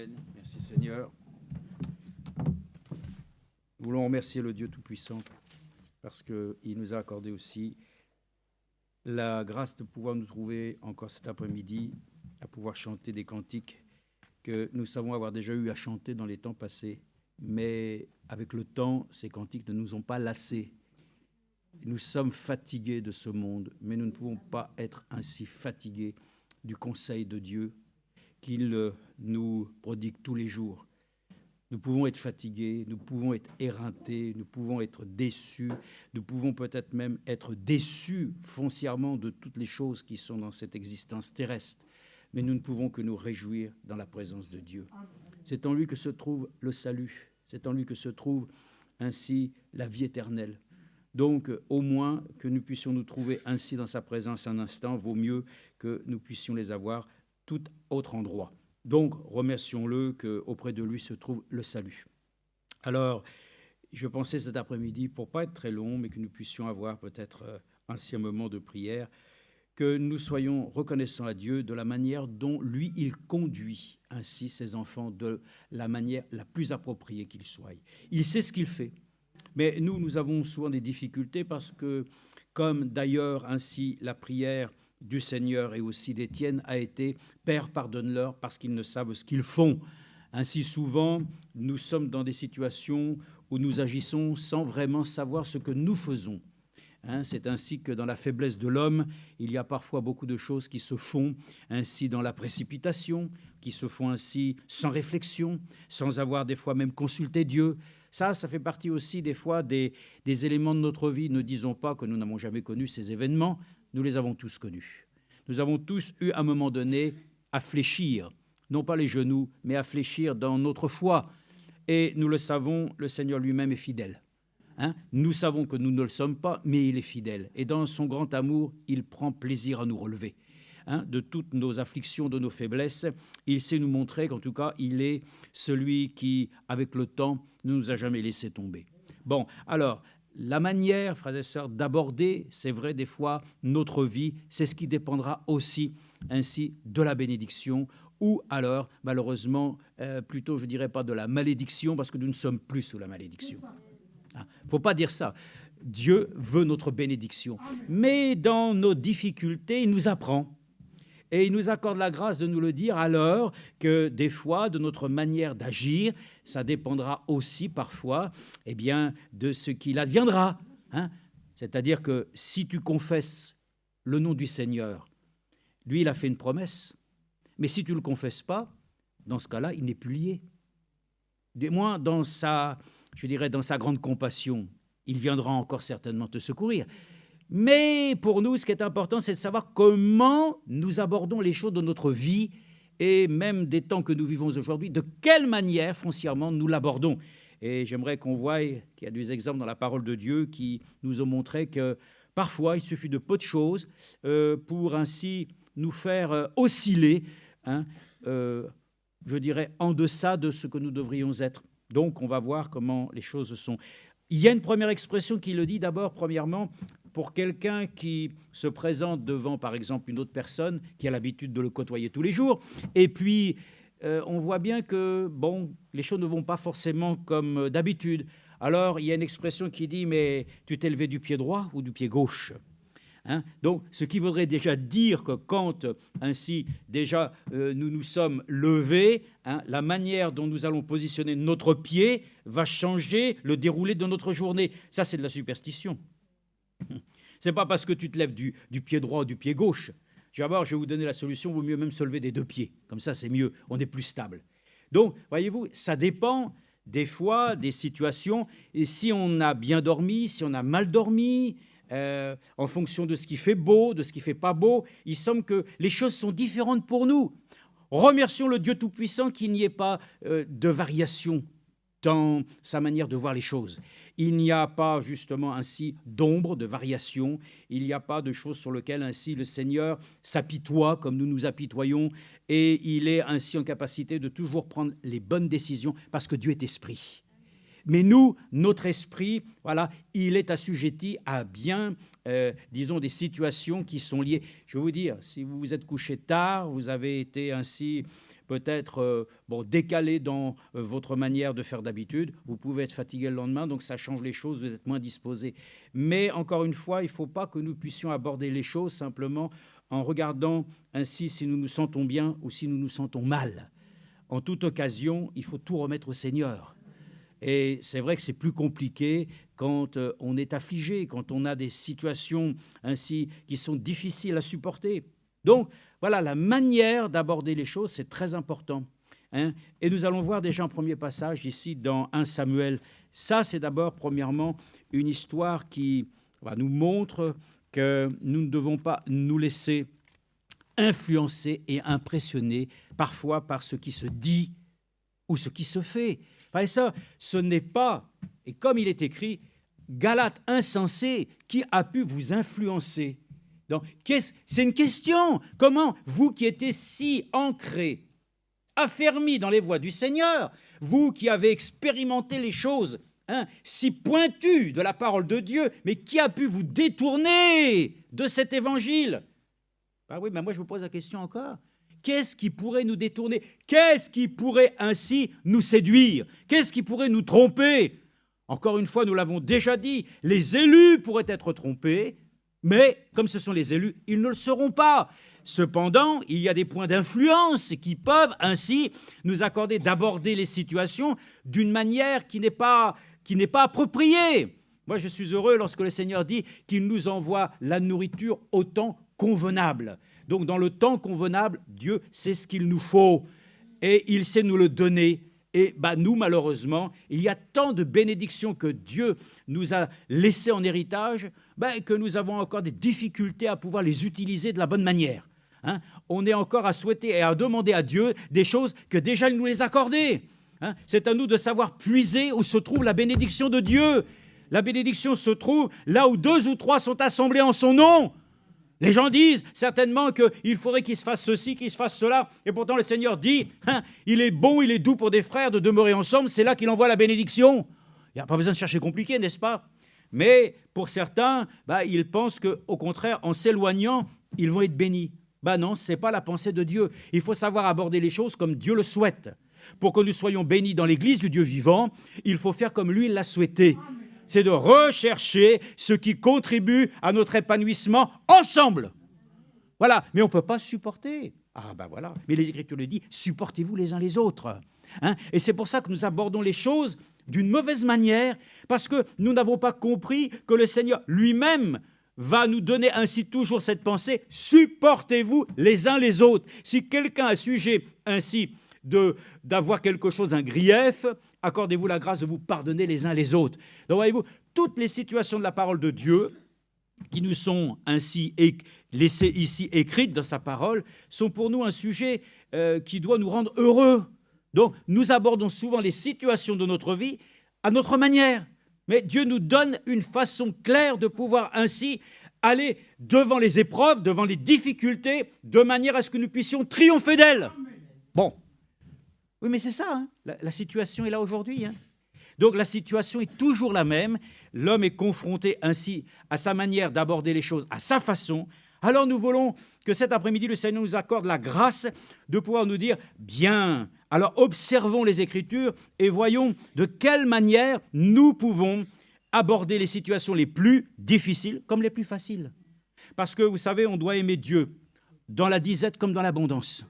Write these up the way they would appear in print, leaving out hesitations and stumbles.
Amen. Merci Seigneur. Nous voulons remercier le Dieu Tout-Puissant parce qu'il nous a accordé aussi la grâce de pouvoir nous trouver encore cet après-midi à pouvoir chanter des cantiques que nous savons avoir déjà eu à chanter dans les temps passés. Mais avec le temps, ces cantiques ne nous ont pas lassés. Nous sommes fatigués de ce monde, mais nous ne pouvons pas être ainsi fatigués du conseil de Dieu qu'il nous prodigue tous les jours. Nous pouvons être fatigués, nous pouvons être éreintés, nous pouvons être déçus, nous pouvons peut-être même être déçus foncièrement de toutes les choses qui sont dans cette existence terrestre, mais nous ne pouvons que nous réjouir dans la présence de Dieu. C'est en lui que se trouve le salut, c'est en lui que se trouve ainsi la vie éternelle. Donc, au moins que nous puissions nous trouver ainsi dans sa présence un instant, vaut mieux que nous puissions les avoir tout autre endroit. Donc, remercions-le qu'auprès de lui se trouve le salut. Alors, je pensais cet après-midi, pour ne pas être très long, mais que nous puissions avoir peut-être ainsi un moment de prière, que nous soyons reconnaissants à Dieu de la manière dont lui, il conduit ainsi ses enfants de la manière la plus appropriée qu'il soit. Il sait ce qu'il fait. Mais nous avons souvent des difficultés parce que, comme d'ailleurs ainsi la prière du Seigneur et aussi d'Étienne a été « Père, pardonne-leur parce qu'ils ne savent ce qu'ils font ». Ainsi souvent, nous sommes dans des situations où nous agissons sans vraiment savoir ce que nous faisons. C'est ainsi que dans la faiblesse de l'homme, il y a parfois beaucoup de choses qui se font ainsi dans la précipitation, qui se font ainsi sans réflexion, sans avoir des fois même consulté Dieu. Ça fait partie aussi des fois des éléments de notre vie. Ne disons pas que nous n'avons jamais connu ces événements, nous les avons tous connus. Nous avons tous eu à un moment donné à fléchir, non pas les genoux, mais à fléchir dans notre foi. Et nous le savons, le Seigneur lui-même est fidèle. Nous savons que nous ne le sommes pas, mais il est fidèle. Et dans son grand amour, il prend plaisir à nous relever. De toutes nos afflictions, de nos faiblesses, il sait nous montrer qu'en tout cas, il est celui qui, avec le temps, ne nous a jamais laissé tomber. Bon, alors, la manière, frères et sœurs, d'aborder, c'est vrai, des fois, notre vie, c'est ce qui dépendra aussi, ainsi, de la bénédiction, ou alors, malheureusement, plutôt, je dirais pas de la malédiction, parce que nous ne sommes plus sous la malédiction. Il ne faut pas dire ça. Dieu veut notre bénédiction. Mais dans nos difficultés, il nous apprend. Et il nous accorde la grâce de nous le dire alors que des fois, de notre manière d'agir, ça dépendra aussi parfois de ce qu'il adviendra. C'est-à-dire que si tu confesses le nom du Seigneur, lui, il a fait une promesse. Mais si tu ne le confesses pas, dans ce cas-là, il n'est plus lié. Du moins, dans sa grande compassion, il viendra encore certainement te secourir. Mais pour nous, ce qui est important, c'est de savoir comment nous abordons les choses de notre vie et même des temps que nous vivons aujourd'hui, de quelle manière foncièrement nous l'abordons. Et j'aimerais qu'on voie qu'il y a des exemples dans la parole de Dieu qui nous ont montré que parfois, il suffit de peu de choses pour ainsi nous faire osciller, je dirais, en deçà de ce que nous devrions être. Donc, on va voir comment les choses sont. Il y a une première expression qui le dit d'abord, premièrement, pour quelqu'un qui se présente devant, par exemple, une autre personne qui a l'habitude de le côtoyer tous les jours. Et puis, on voit bien que, les choses ne vont pas forcément comme d'habitude. Alors, il y a une expression qui dit, mais tu t'es levé du pied droit ou du pied gauche ? Donc, ce qui voudrait déjà dire que quand, ainsi, déjà, nous nous sommes levés, la manière dont nous allons positionner notre pied va changer le déroulé de notre journée. Ça, c'est de la superstition. Ce n'est pas parce que tu te lèves du pied droit ou du pied gauche. D'abord, je vais vous donner la solution, il vaut mieux même se lever des deux pieds. Comme ça, c'est mieux, on est plus stable. Donc, voyez-vous, ça dépend des fois des situations. Et si on a bien dormi, si on a mal dormi, en fonction de ce qui fait beau, de ce qui ne fait pas beau, il semble que les choses sont différentes pour nous. Remercions le Dieu Tout-Puissant qu'il n'y ait pas de variation dans sa manière de voir les choses. Il n'y a pas justement ainsi d'ombre, de variation, il n'y a pas de choses sur lesquelles ainsi le Seigneur s'apitoie comme nous nous apitoyons et il est ainsi en capacité de toujours prendre les bonnes décisions parce que Dieu est esprit. Mais nous, notre esprit, voilà, il est assujetti à bien, des situations qui sont liées. Je vais vous dire, si vous vous êtes couché tard, vous avez été ainsi peut-être décalé dans votre manière de faire d'habitude. Vous pouvez être fatigué le lendemain, donc ça change les choses, vous êtes moins disposé. Mais encore une fois, il ne faut pas que nous puissions aborder les choses simplement en regardant ainsi si nous nous sentons bien ou si nous nous sentons mal. En toute occasion, il faut tout remettre au Seigneur. Et c'est vrai que c'est plus compliqué quand on est affligé, quand on a des situations ainsi qui sont difficiles à supporter. Donc, voilà, la manière d'aborder les choses, c'est très important. Et nous allons voir déjà un premier passage ici dans 1 Samuel. Ça, c'est d'abord, premièrement, une histoire qui nous montre que nous ne devons pas nous laisser influencer et impressionner parfois par ce qui se dit ou ce qui se fait. Et ça, ce n'est pas, et comme il est écrit, Galates insensés, qui a pu vous influencer? Donc, c'est une question. Comment, vous qui étiez si ancrés, affermis dans les voies du Seigneur, vous qui avez expérimenté les choses si pointues de la parole de Dieu, mais qui a pu vous détourner de cet évangile? Oui, mais moi je vous pose la question encore. Qu'est-ce qui pourrait nous détourner? Qu'est-ce qui pourrait ainsi nous séduire? Qu'est-ce qui pourrait nous tromper? Encore une fois, nous l'avons déjà dit, les élus pourraient être trompés, mais comme ce sont les élus, ils ne le seront pas. Cependant, il y a des points d'influence qui peuvent ainsi nous accorder d'aborder les situations d'une manière qui n'est pas appropriée. Moi, je suis heureux lorsque le Seigneur dit qu'il nous envoie la nourriture au temps convenable. Donc, dans le temps convenable, Dieu sait ce qu'il nous faut et il sait nous le donner. Et nous, malheureusement, il y a tant de bénédictions que Dieu nous a laissées en héritage que nous avons encore des difficultés à pouvoir les utiliser de la bonne manière. On est encore à souhaiter et à demander à Dieu des choses que déjà il nous les a accordées. C'est à nous de savoir puiser où se trouve la bénédiction de Dieu. La bénédiction se trouve là où 2 ou 3 sont assemblés en son nom. Les gens disent certainement qu'il faudrait qu'il se fasse ceci, qu'il se fasse cela. Et pourtant, le Seigneur dit, il est bon, il est doux pour des frères de demeurer ensemble. C'est là qu'il envoie la bénédiction. Il n'y a pas besoin de chercher compliqué, n'est-ce pas? Mais pour certains, ils pensent qu'au contraire, en s'éloignant, ils vont être bénis. Non, ce n'est pas la pensée de Dieu. Il faut savoir aborder les choses comme Dieu le souhaite. Pour que nous soyons bénis dans l'Église du Dieu vivant, il faut faire comme lui l'a souhaité. C'est de rechercher ce qui contribue à notre épanouissement ensemble. Voilà, mais on ne peut pas supporter. Voilà, mais les Écritures le disent, supportez-vous les uns les autres. Et c'est pour ça que nous abordons les choses d'une mauvaise manière, parce que nous n'avons pas compris que le Seigneur lui-même va nous donner ainsi toujours cette pensée, supportez-vous les uns les autres. Si quelqu'un a sujet ainsi d'avoir quelque chose, un grief, accordez-vous la grâce de vous pardonner les uns les autres. Donc voyez-vous, toutes les situations de la parole de Dieu qui nous sont ainsi laissées ici écrites dans sa parole sont pour nous un sujet qui doit nous rendre heureux. Donc nous abordons souvent les situations de notre vie à notre manière. Mais Dieu nous donne une façon claire de pouvoir ainsi aller devant les épreuves, devant les difficultés, de manière à ce que nous puissions triompher d'elles. Bon. Oui, mais c'est ça, la situation est là aujourd'hui. Donc la situation est toujours la même. L'homme est confronté ainsi à sa manière d'aborder les choses, à sa façon. Alors nous voulons que cet après-midi, le Seigneur nous accorde la grâce de pouvoir nous dire, bien, alors observons les Écritures et voyons de quelle manière nous pouvons aborder les situations les plus difficiles comme les plus faciles. Parce que, vous savez, on doit aimer Dieu dans la disette comme dans l'abondance.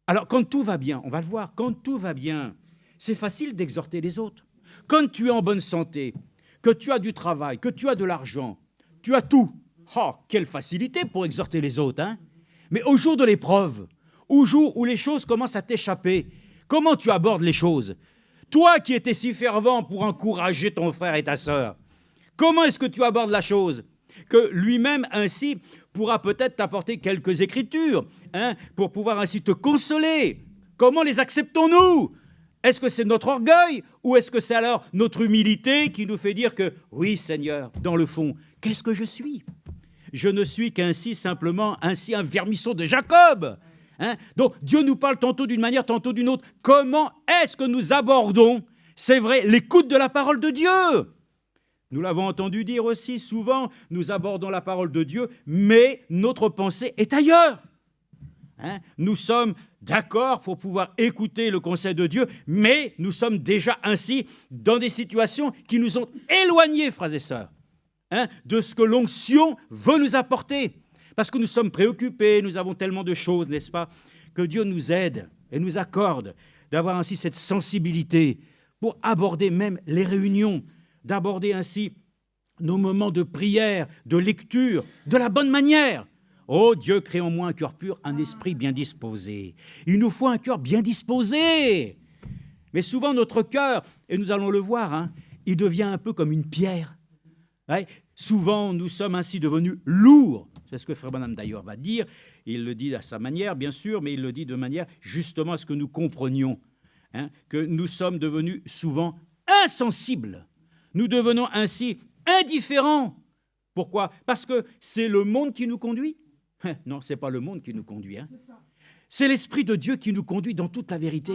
Alors, quand tout va bien, on va le voir, quand tout va bien, c'est facile d'exhorter les autres. Quand tu es en bonne santé, que tu as du travail, que tu as de l'argent, tu as tout. Quelle facilité pour exhorter les autres, Mais au jour de l'épreuve, au jour où les choses commencent à t'échapper, comment tu abordes les choses? Toi qui étais si fervent pour encourager ton frère et ta sœur, comment est-ce que tu abordes la chose? Que lui-même ainsi pourra peut-être t'apporter quelques écritures, pour pouvoir ainsi te consoler. Comment les acceptons-nous? Est-ce que c'est notre orgueil ou est-ce que c'est alors notre humilité qui nous fait dire que, oui Seigneur, dans le fond, qu'est-ce que je suis? Je ne suis qu'ainsi simplement un vermisseau de Jacob. Donc Dieu nous parle tantôt d'une manière, tantôt d'une autre. Comment est-ce que nous abordons, c'est vrai, l'écoute de la parole de Dieu? Nous l'avons entendu dire aussi, souvent, nous abordons la parole de Dieu, mais notre pensée est ailleurs. hein. Nous sommes d'accord pour pouvoir écouter le conseil de Dieu, mais nous sommes déjà ainsi dans des situations qui nous ont éloignés, frères et sœurs, hein, de ce que l'onction veut nous apporter. Parce que nous sommes préoccupés, nous avons tellement de choses, n'est-ce pas, que Dieu nous aide et nous accorde d'avoir ainsi cette sensibilité pour aborder même les réunions, d'aborder ainsi nos moments de prière, de lecture, de la bonne manière. Oh Dieu, crée en moi un cœur pur, un esprit bien disposé. Il nous faut un cœur bien disposé. Mais souvent notre cœur, et nous allons le voir, hein, il devient un peu comme une pierre. Ouais. Souvent nous sommes ainsi devenus lourds. C'est ce que Frère Branham d'ailleurs va dire. Il le dit à sa manière, bien sûr, mais il le dit de manière justement à ce que nous comprenions, hein, que nous sommes devenus souvent insensibles. Nous devenons ainsi indifférents. Pourquoi? Parce que c'est le monde qui nous conduit. Non, ce n'est pas le monde qui nous conduit. Hein. C'est l'Esprit de Dieu qui nous conduit dans toute la vérité.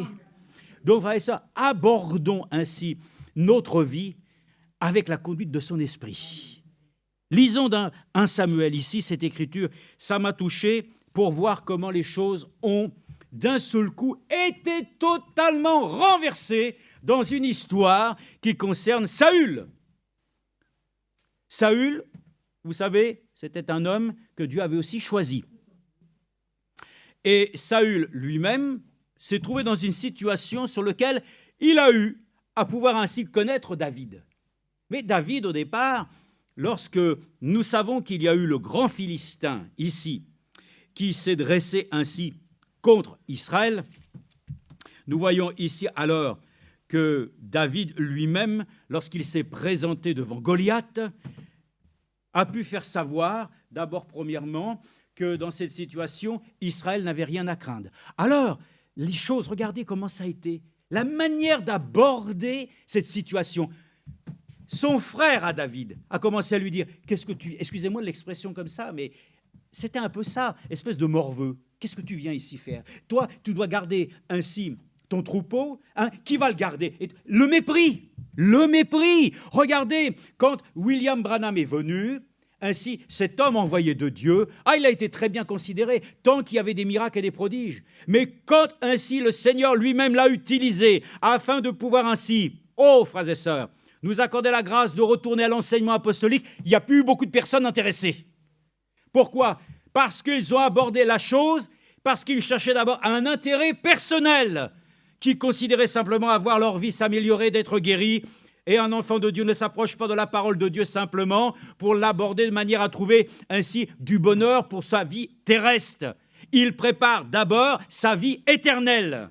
Donc, frères et sœurs, abordons ainsi notre vie avec la conduite de son Esprit. Lisons dans 1 Samuel ici, cette écriture, ça m'a touché pour voir comment les choses ont d'un seul coup été totalement renversées dans une histoire qui concerne Saül. Saül, vous savez, c'était un homme que Dieu avait aussi choisi. Et Saül lui-même s'est trouvé dans une situation sur laquelle il a eu à pouvoir ainsi connaître David. Mais David, au départ, lorsque nous savons qu'il y a eu le grand Philistin ici, qui s'est dressé ainsi contre Israël, nous voyons ici alors que David lui-même, lorsqu'il s'est présenté devant Goliath, a pu faire savoir, d'abord premièrement, que dans cette situation, Israël n'avait rien à craindre. Alors, les choses, regardez comment ça a été, la manière d'aborder cette situation. Son frère à David a commencé à lui dire, qu'est-ce que tu... Excusez-moi de l'expression comme ça, mais c'était un peu ça, espèce de morveux. Qu'est-ce que tu viens ici faire? Toi, tu dois garder ainsi ton troupeau, hein, qui va le garder? Le mépris, le mépris. Regardez, quand William Branham est venu, ainsi, cet homme envoyé de Dieu, il a été très bien considéré, tant qu'il y avait des miracles et des prodiges. Mais quand ainsi le Seigneur lui-même l'a utilisé, afin de pouvoir ainsi, oh frères et sœurs, nous accorder la grâce de retourner à l'enseignement apostolique, il n'y a plus eu beaucoup de personnes intéressées. Pourquoi? Parce qu'ils ont abordé la chose, parce qu'ils cherchaient d'abord un intérêt personnel, qui considéraient simplement avoir leur vie s'améliorer, d'être guéris. Et un enfant de Dieu ne s'approche pas de la parole de Dieu simplement pour l'aborder de manière à trouver ainsi du bonheur pour sa vie terrestre. Il prépare d'abord sa vie éternelle.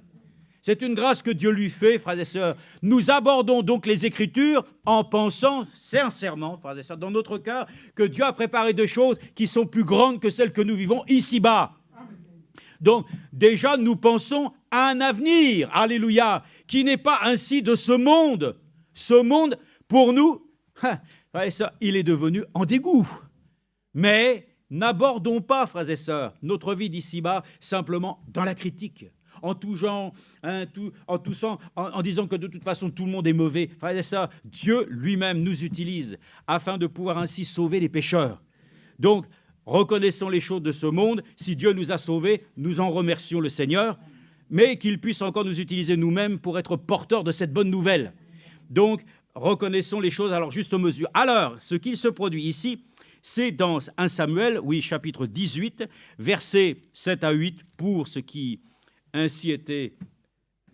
C'est une grâce que Dieu lui fait, frères et sœurs. Nous abordons donc les Écritures en pensant sincèrement, frères et sœurs, dans notre cœur, que Dieu a préparé des choses qui sont plus grandes que celles que nous vivons ici-bas. Donc, déjà, nous pensons à un avenir, alléluia, qui n'est pas ainsi de ce monde. Ce monde, pour nous, frères et sœurs, il est devenu en dégoût. Mais n'abordons pas, frères et sœurs, notre vie d'ici-bas simplement dans la critique. En touchant, en disant que de toute façon tout le monde est mauvais. Frères et sœurs, Dieu lui-même nous utilise afin de pouvoir ainsi sauver les pécheurs. Donc, reconnaissons les choses de ce monde. Si Dieu nous a sauvés, nous en remercions le Seigneur, mais qu'il puisse encore nous utiliser nous-mêmes pour être porteurs de cette bonne nouvelle. Donc, reconnaissons les choses à leur juste mesure. Alors, ce qu'il se produit ici, c'est dans 1 Samuel, oui, chapitre 18, versets 7 à 8, pour ce qui ainsi était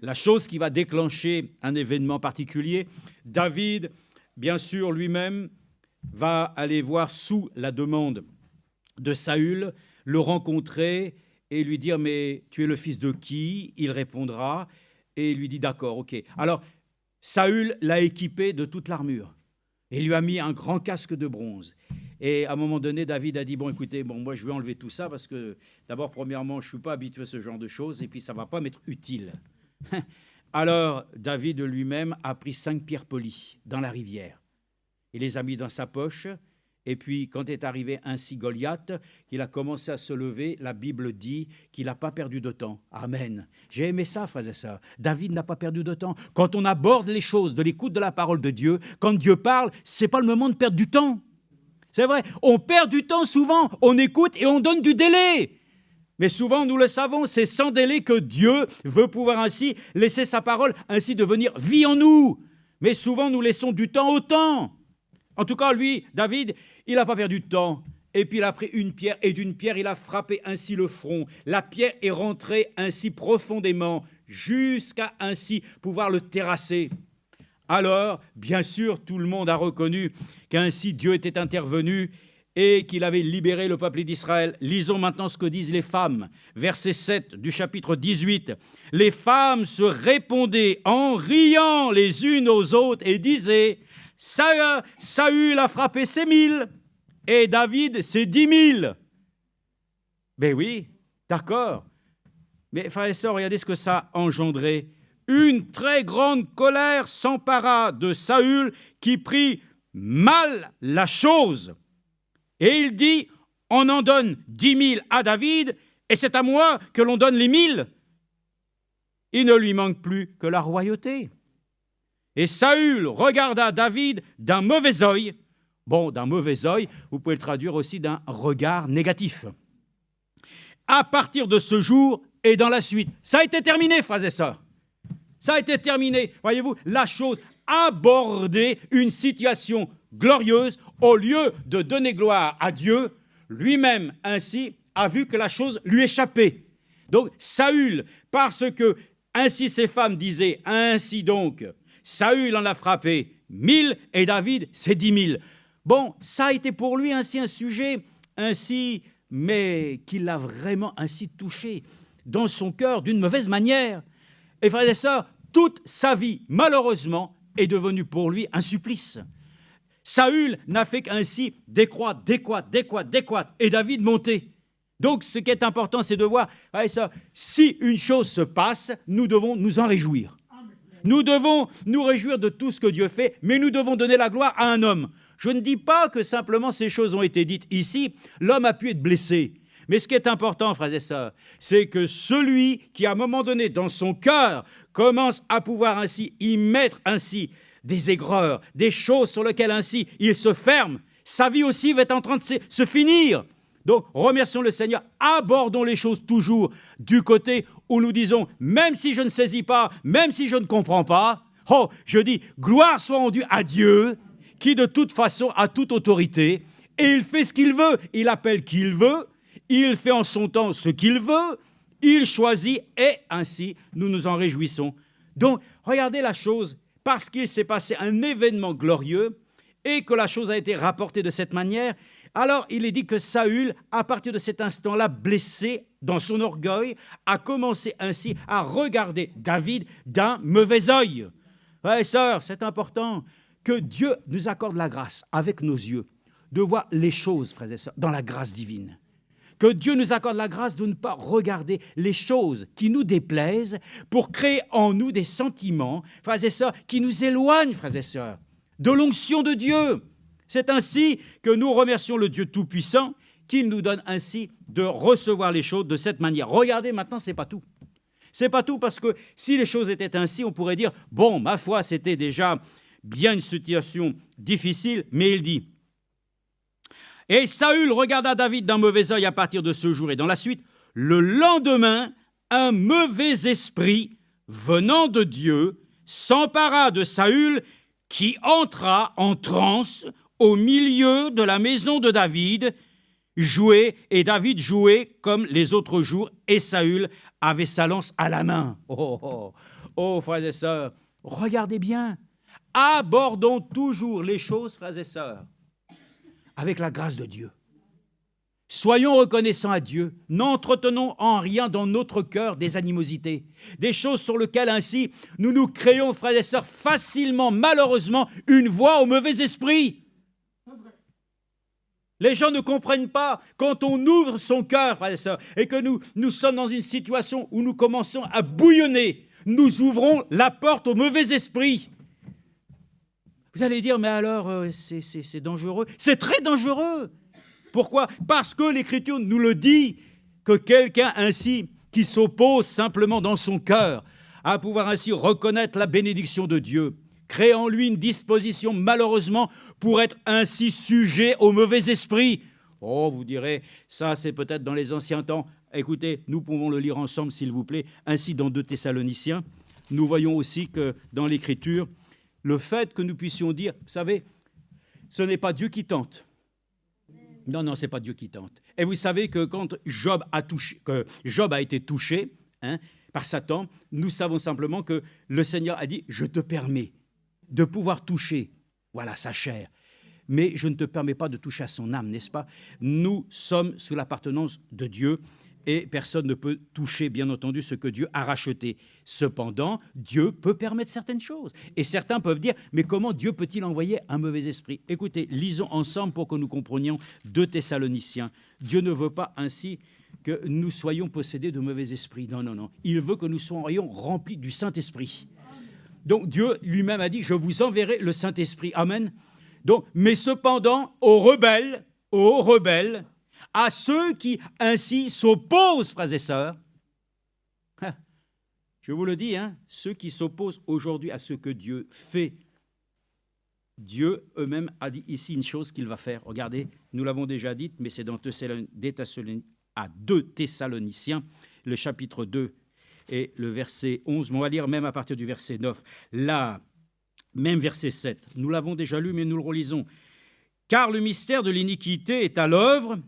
la chose qui va déclencher un événement particulier. David, bien sûr, lui-même, va aller voir sous la demande de Saül, le rencontrer et lui dire « Mais tu es le fils de qui ?» Il répondra et lui dit « D'accord, ok. » Alors, Saül l'a équipé de toute l'armure et lui a mis un grand casque de bronze. Et à un moment donné, David a dit, bon, écoutez, moi, je vais enlever tout ça parce que, d'abord, premièrement, je ne suis pas habitué à ce genre de choses et puis ça ne va pas m'être utile. Alors, David lui-même a pris 5 pierres polies dans la rivière. Il les a mis dans sa poche. Et puis, quand est arrivé ainsi Goliath, qu'il a commencé à se lever, la Bible dit qu'il n'a pas perdu de temps. Amen. J'ai aimé ça, frères et sœurs. David n'a pas perdu de temps. Quand on aborde les choses de l'écoute de la parole de Dieu, quand Dieu parle, ce n'est pas le moment de perdre du temps. C'est vrai, on perd du temps souvent, on écoute et on donne du délai. Mais souvent, nous le savons, c'est sans délai que Dieu veut pouvoir ainsi laisser sa parole ainsi devenir vie en nous. Mais souvent, nous laissons du temps au temps. En tout cas, lui, David, il n'a pas perdu de temps. Et puis il a pris une pierre, et d'une pierre, il a frappé ainsi le front. La pierre est rentrée ainsi profondément, jusqu'à ainsi pouvoir le terrasser. Alors, bien sûr, tout le monde a reconnu qu'ainsi Dieu était intervenu et qu'il avait libéré le peuple d'Israël. Lisons maintenant ce que disent les femmes. Verset 7 du chapitre 18. Les femmes se répondaient en riant les unes aux autres et disaient « Saül a frappé ses 1000 et David ses 10 000. » Ben oui, d'accord. Mais frères et sœurs, regardez ce que ça a engendré. Une très grande colère s'empara de Saül qui prit mal la chose. Et il dit, on en donne 10 000 à David, et c'est à moi que l'on donne les 1000. Il ne lui manque plus que la royauté. Et Saül regarda David d'un mauvais œil. Bon, d'un mauvais œil, vous pouvez le traduire aussi d'un regard négatif. À partir de ce jour et dans la suite, ça a été terminé, frères et sœurs. Ça a été terminé. Voyez-vous, la chose abordait une situation glorieuse, au lieu de donner gloire à Dieu, lui-même ainsi a vu que la chose lui échappait. Donc Saül, parce que ainsi ses femmes disaient, ainsi donc, Saül en a frappé 1000 et David c'est 10 000. Bon, ça a été pour lui ainsi un sujet, ainsi, mais qui l'a vraiment ainsi touché dans son cœur d'une mauvaise manière. Et frères et sœurs, toute sa vie, malheureusement, est devenue pour lui un supplice. Saül n'a fait qu'ainsi décroître, et David monter. Donc, ce qui est important, c'est de voir, si une chose se passe, nous devons nous en réjouir. Nous devons nous réjouir de tout ce que Dieu fait, mais nous devons donner la gloire à un homme. Je ne dis pas que simplement ces choses ont été dites ici, l'homme a pu être blessé. Mais ce qui est important, frères et sœurs, c'est que celui qui, à un moment donné, dans son cœur, commence à pouvoir ainsi y mettre ainsi des aigreurs, des choses sur lesquelles ainsi il se ferme, sa vie aussi va être en train de se finir. Donc, remercions le Seigneur, abordons les choses toujours du côté où nous disons, même si je ne saisis pas, même si je ne comprends pas, je dis, gloire soit rendue à Dieu, qui de toute façon a toute autorité, et il fait ce qu'il veut, il appelle qui il veut, il fait en son temps ce qu'il veut, il choisit, et ainsi nous nous en réjouissons. Donc, regardez la chose, parce qu'il s'est passé un événement glorieux, et que la chose a été rapportée de cette manière, alors il est dit que Saül, à partir de cet instant-là, blessé dans son orgueil, a commencé ainsi à regarder David d'un mauvais œil. Frères et sœurs, c'est important que Dieu nous accorde la grâce, avec nos yeux, de voir les choses, frères et sœurs, dans la grâce divine. Que Dieu nous accorde la grâce de ne pas regarder les choses qui nous déplaisent pour créer en nous des sentiments, frères et sœurs, qui nous éloignent, frères et sœurs, de l'onction de Dieu. C'est ainsi que nous remercions le Dieu Tout-Puissant qui nous donne ainsi de recevoir les choses de cette manière. Regardez, maintenant, ce n'est pas tout. Ce n'est pas tout parce que si les choses étaient ainsi, on pourrait dire, bon, ma foi, c'était déjà bien une situation difficile, mais il dit, et Saül regarda David d'un mauvais œil à partir de ce jour et dans la suite. Le lendemain, un mauvais esprit venant de Dieu s'empara de Saül qui entra en transe au milieu de la maison de David, et David jouait comme les autres jours, et Saül avait sa lance à la main. Oh, frères et sœurs, regardez bien, abordons toujours les choses, frères et sœurs, avec la grâce de Dieu. Soyons reconnaissants à Dieu, n'entretenons en rien dans notre cœur des animosités, des choses sur lesquelles ainsi nous nous créons, frères et sœurs, facilement, malheureusement, une voie au mauvais esprit. Les gens ne comprennent pas quand on ouvre son cœur, frères et sœurs, et que nous sommes dans une situation où nous commençons à bouillonner, nous ouvrons la porte au mauvais esprit. Vous allez dire, mais alors, c'est dangereux. C'est très dangereux. Pourquoi ? Parce que l'Écriture nous le dit, que quelqu'un ainsi, qui s'oppose simplement dans son cœur, à pouvoir ainsi reconnaître la bénédiction de Dieu, crée en lui une disposition, malheureusement, pour être ainsi sujet au mauvais esprit. Oh, vous direz, ça c'est peut-être dans les anciens temps. Écoutez, nous pouvons le lire ensemble, s'il vous plaît. Ainsi, dans 2 Thessaloniciens, nous voyons aussi que dans l'Écriture, le fait que nous puissions dire, vous savez, ce n'est pas Dieu qui tente. Non, ce n'est pas Dieu qui tente. Et vous savez que quand Job a été touché par Satan, nous savons simplement que le Seigneur a dit, je te permets de pouvoir toucher, voilà, sa chair. Mais je ne te permets pas de toucher à son âme, n'est-ce pas? Nous sommes sous l'appartenance de Dieu et personne ne peut toucher, bien entendu, ce que Dieu a racheté. Cependant, Dieu peut permettre certaines choses. Et certains peuvent dire, mais comment Dieu peut-il envoyer un mauvais esprit? Écoutez, lisons ensemble pour que nous comprenions 2 Thessaloniciens. Dieu ne veut pas ainsi que nous soyons possédés de mauvais esprits. Non. Il veut que nous soyons remplis du Saint-Esprit. Donc Dieu lui-même a dit, je vous enverrai le Saint-Esprit. Amen. Donc, mais cependant, aux rebelles, à ceux qui ainsi s'opposent, frères et sœurs, je vous le dis, ceux qui s'opposent aujourd'hui à ce que Dieu fait, Dieu eux-mêmes a dit ici une chose qu'il va faire. Regardez, nous l'avons déjà dit, mais c'est dans 2 Thessaloniciens, le chapitre 2 et le verset 11. On va lire même à partir du verset 9. Là, même verset 7. Nous l'avons déjà lu, mais nous le relisons. « Car le mystère de l'iniquité est à l'œuvre.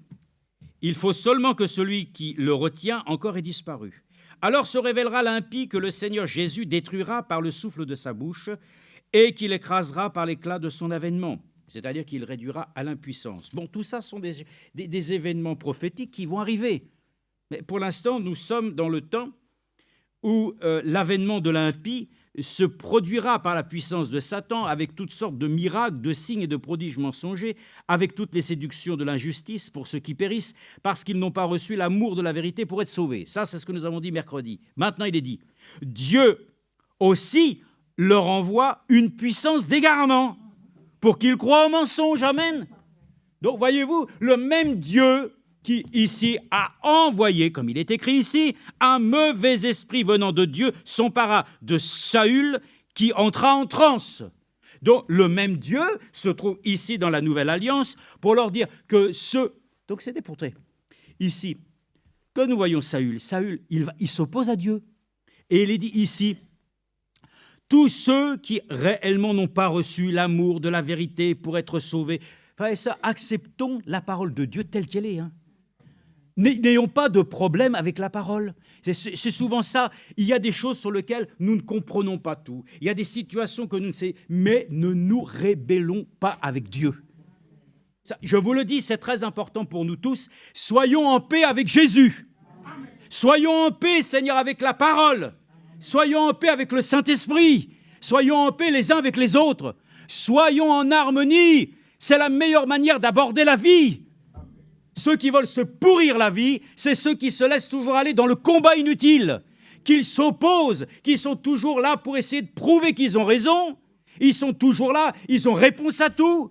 Il faut seulement que celui qui le retient encore ait disparu. Alors se révélera l'impie que le Seigneur Jésus détruira par le souffle de sa bouche et qu'il écrasera par l'éclat de son avènement. » C'est-à-dire qu'il réduira à l'impuissance. Bon, tout ça sont des événements prophétiques qui vont arriver. Mais pour l'instant, nous sommes dans le temps où l'avènement de l'impie se produira par la puissance de Satan avec toutes sortes de miracles, de signes et de prodiges mensongers, avec toutes les séductions de l'injustice pour ceux qui périssent, parce qu'ils n'ont pas reçu l'amour de la vérité pour être sauvés. Ça, c'est ce que nous avons dit mercredi. Maintenant, il est dit, Dieu aussi leur envoie une puissance d'égarement pour qu'ils croient au mensonge. Amen. Donc, voyez-vous, le même Dieu qui ici a envoyé, comme il est écrit ici, un mauvais esprit venant de Dieu s'empara de Saül qui entra en transe. Donc le même Dieu se trouve ici dans la Nouvelle Alliance pour leur dire que donc c'est des portraits. Ici, que nous voyons Saül, il s'oppose à Dieu. Et il est dit ici, tous ceux qui réellement n'ont pas reçu l'amour de la vérité pour être sauvés, acceptons la parole de Dieu telle qu'elle est. N'ayons pas de problème avec la parole. C'est souvent ça. Il y a des choses sur lesquelles nous ne comprenons pas tout. Il y a des situations que nous ne savons, mais ne nous rébellons pas avec Dieu. Ça, je vous le dis, c'est très important pour nous tous. Soyons en paix avec Jésus. Soyons en paix, Seigneur, avec la parole. Soyons en paix avec le Saint-Esprit. Soyons en paix les uns avec les autres. Soyons en harmonie. C'est la meilleure manière d'aborder la vie. Ceux qui veulent se pourrir la vie, c'est ceux qui se laissent toujours aller dans le combat inutile, qu'ils s'opposent, qui sont toujours là pour essayer de prouver qu'ils ont raison. Ils sont toujours là, ils ont réponse à tout.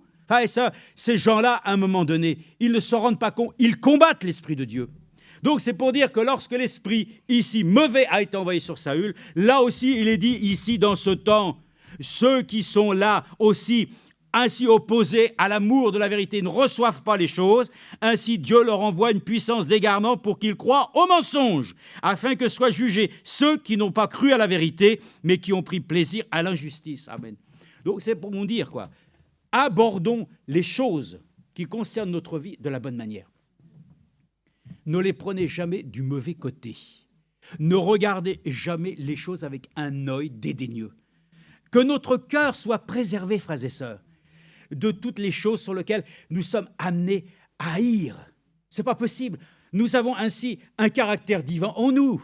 Ces gens-là, à un moment donné, ils ne s'en rendent pas compte, ils combattent l'Esprit de Dieu. Donc c'est pour dire que lorsque l'Esprit ici mauvais a été envoyé sur Saül, là aussi il est dit ici dans ce temps, ceux qui sont là aussi, ainsi opposés à l'amour de la vérité, ne reçoivent pas les choses. Ainsi, Dieu leur envoie une puissance d'égarement pour qu'ils croient au mensonge, afin que soient jugés ceux qui n'ont pas cru à la vérité, mais qui ont pris plaisir à l'injustice. Amen. Donc, c'est pour vous dire quoi. Abordons les choses qui concernent notre vie de la bonne manière. Ne les prenez jamais du mauvais côté. Ne regardez jamais les choses avec un œil dédaigneux. Que notre cœur soit préservé, frères et sœurs, de toutes les choses sur lesquelles nous sommes amenés à haïr. Ce n'est pas possible. Nous avons ainsi un caractère divin en nous.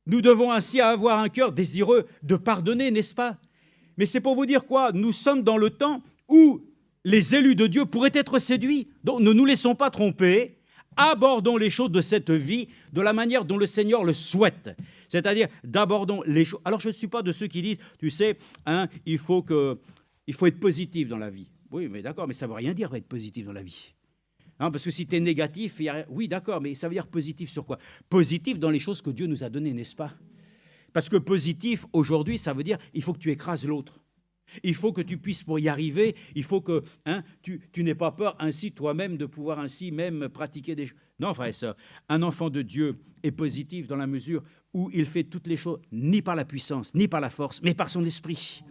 Nous devons ainsi avoir un cœur désireux de pardonner, n'est-ce pas? Mais c'est pour vous dire quoi? Nous sommes dans le temps où les élus de Dieu pourraient être séduits. Donc ne nous laissons pas tromper. Abordons les choses de cette vie de la manière dont le Seigneur le souhaite. C'est-à-dire d'abordons les choses. Alors je ne suis pas de ceux qui disent, tu sais, il faut être positif dans la vie. Oui, mais d'accord, mais ça ne veut rien dire être positif dans la vie. Parce que si tu es négatif, oui, d'accord, mais ça veut dire positif sur quoi? Positif dans les choses que Dieu nous a données, n'est-ce pas? Parce que positif, aujourd'hui, ça veut dire il faut que tu écrases l'autre. Il faut que tu puisses, pour y arriver, il faut que tu n'aies pas peur ainsi toi-même de pouvoir ainsi même pratiquer des choses. Non, frère et sœur, un enfant de Dieu est positif dans la mesure où il fait toutes les choses, ni par la puissance, ni par la force, mais par son esprit.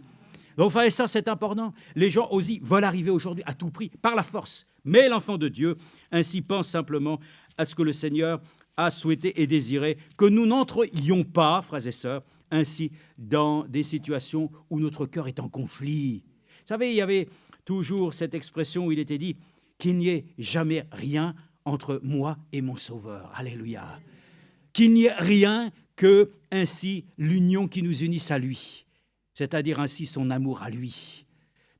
Donc, frère et sœur, c'est important. Les gens aussi veulent arriver aujourd'hui à tout prix, par la force. Mais l'enfant de Dieu, ainsi, pense simplement à ce que le Seigneur a souhaité et désiré, que nous n'entrions pas, frères et sœurs, ainsi dans des situations où notre cœur est en conflit. Vous savez, il y avait toujours cette expression où il était dit qu'il n'y ait jamais rien entre moi et mon Sauveur. Alléluia. Qu'il n'y ait rien que, ainsi, l'union qui nous unisse à lui, c'est-à-dire ainsi son amour à lui.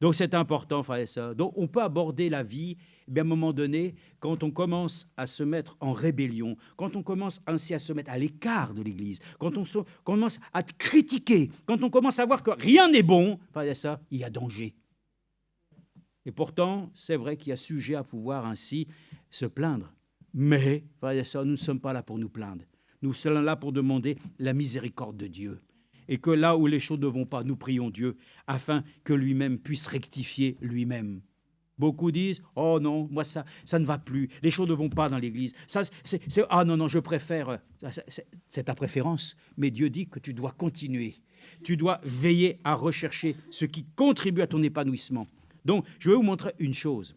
Donc c'est important, frères et sœurs. Donc on peut aborder la vie, à un moment donné, quand on commence à se mettre en rébellion, quand on commence ainsi à se mettre à l'écart de l'Église, quand on commence à critiquer, quand on commence à voir que rien n'est bon, frères et sœurs, il y a danger. Et pourtant, c'est vrai qu'il y a sujet à pouvoir ainsi se plaindre. Mais, frères et sœurs, nous ne sommes pas là pour nous plaindre. Nous sommes là pour demander la miséricorde de Dieu. Et que là où les choses ne vont pas, nous prions Dieu afin que lui-même puisse rectifier lui-même. Beaucoup disent « Oh non, moi ça ne va plus, les choses ne vont pas dans l'Église. Ah non, je préfère… » C'est ta préférence, mais Dieu dit que tu dois continuer. Tu dois veiller à rechercher ce qui contribue à ton épanouissement. Donc, je vais vous montrer une chose.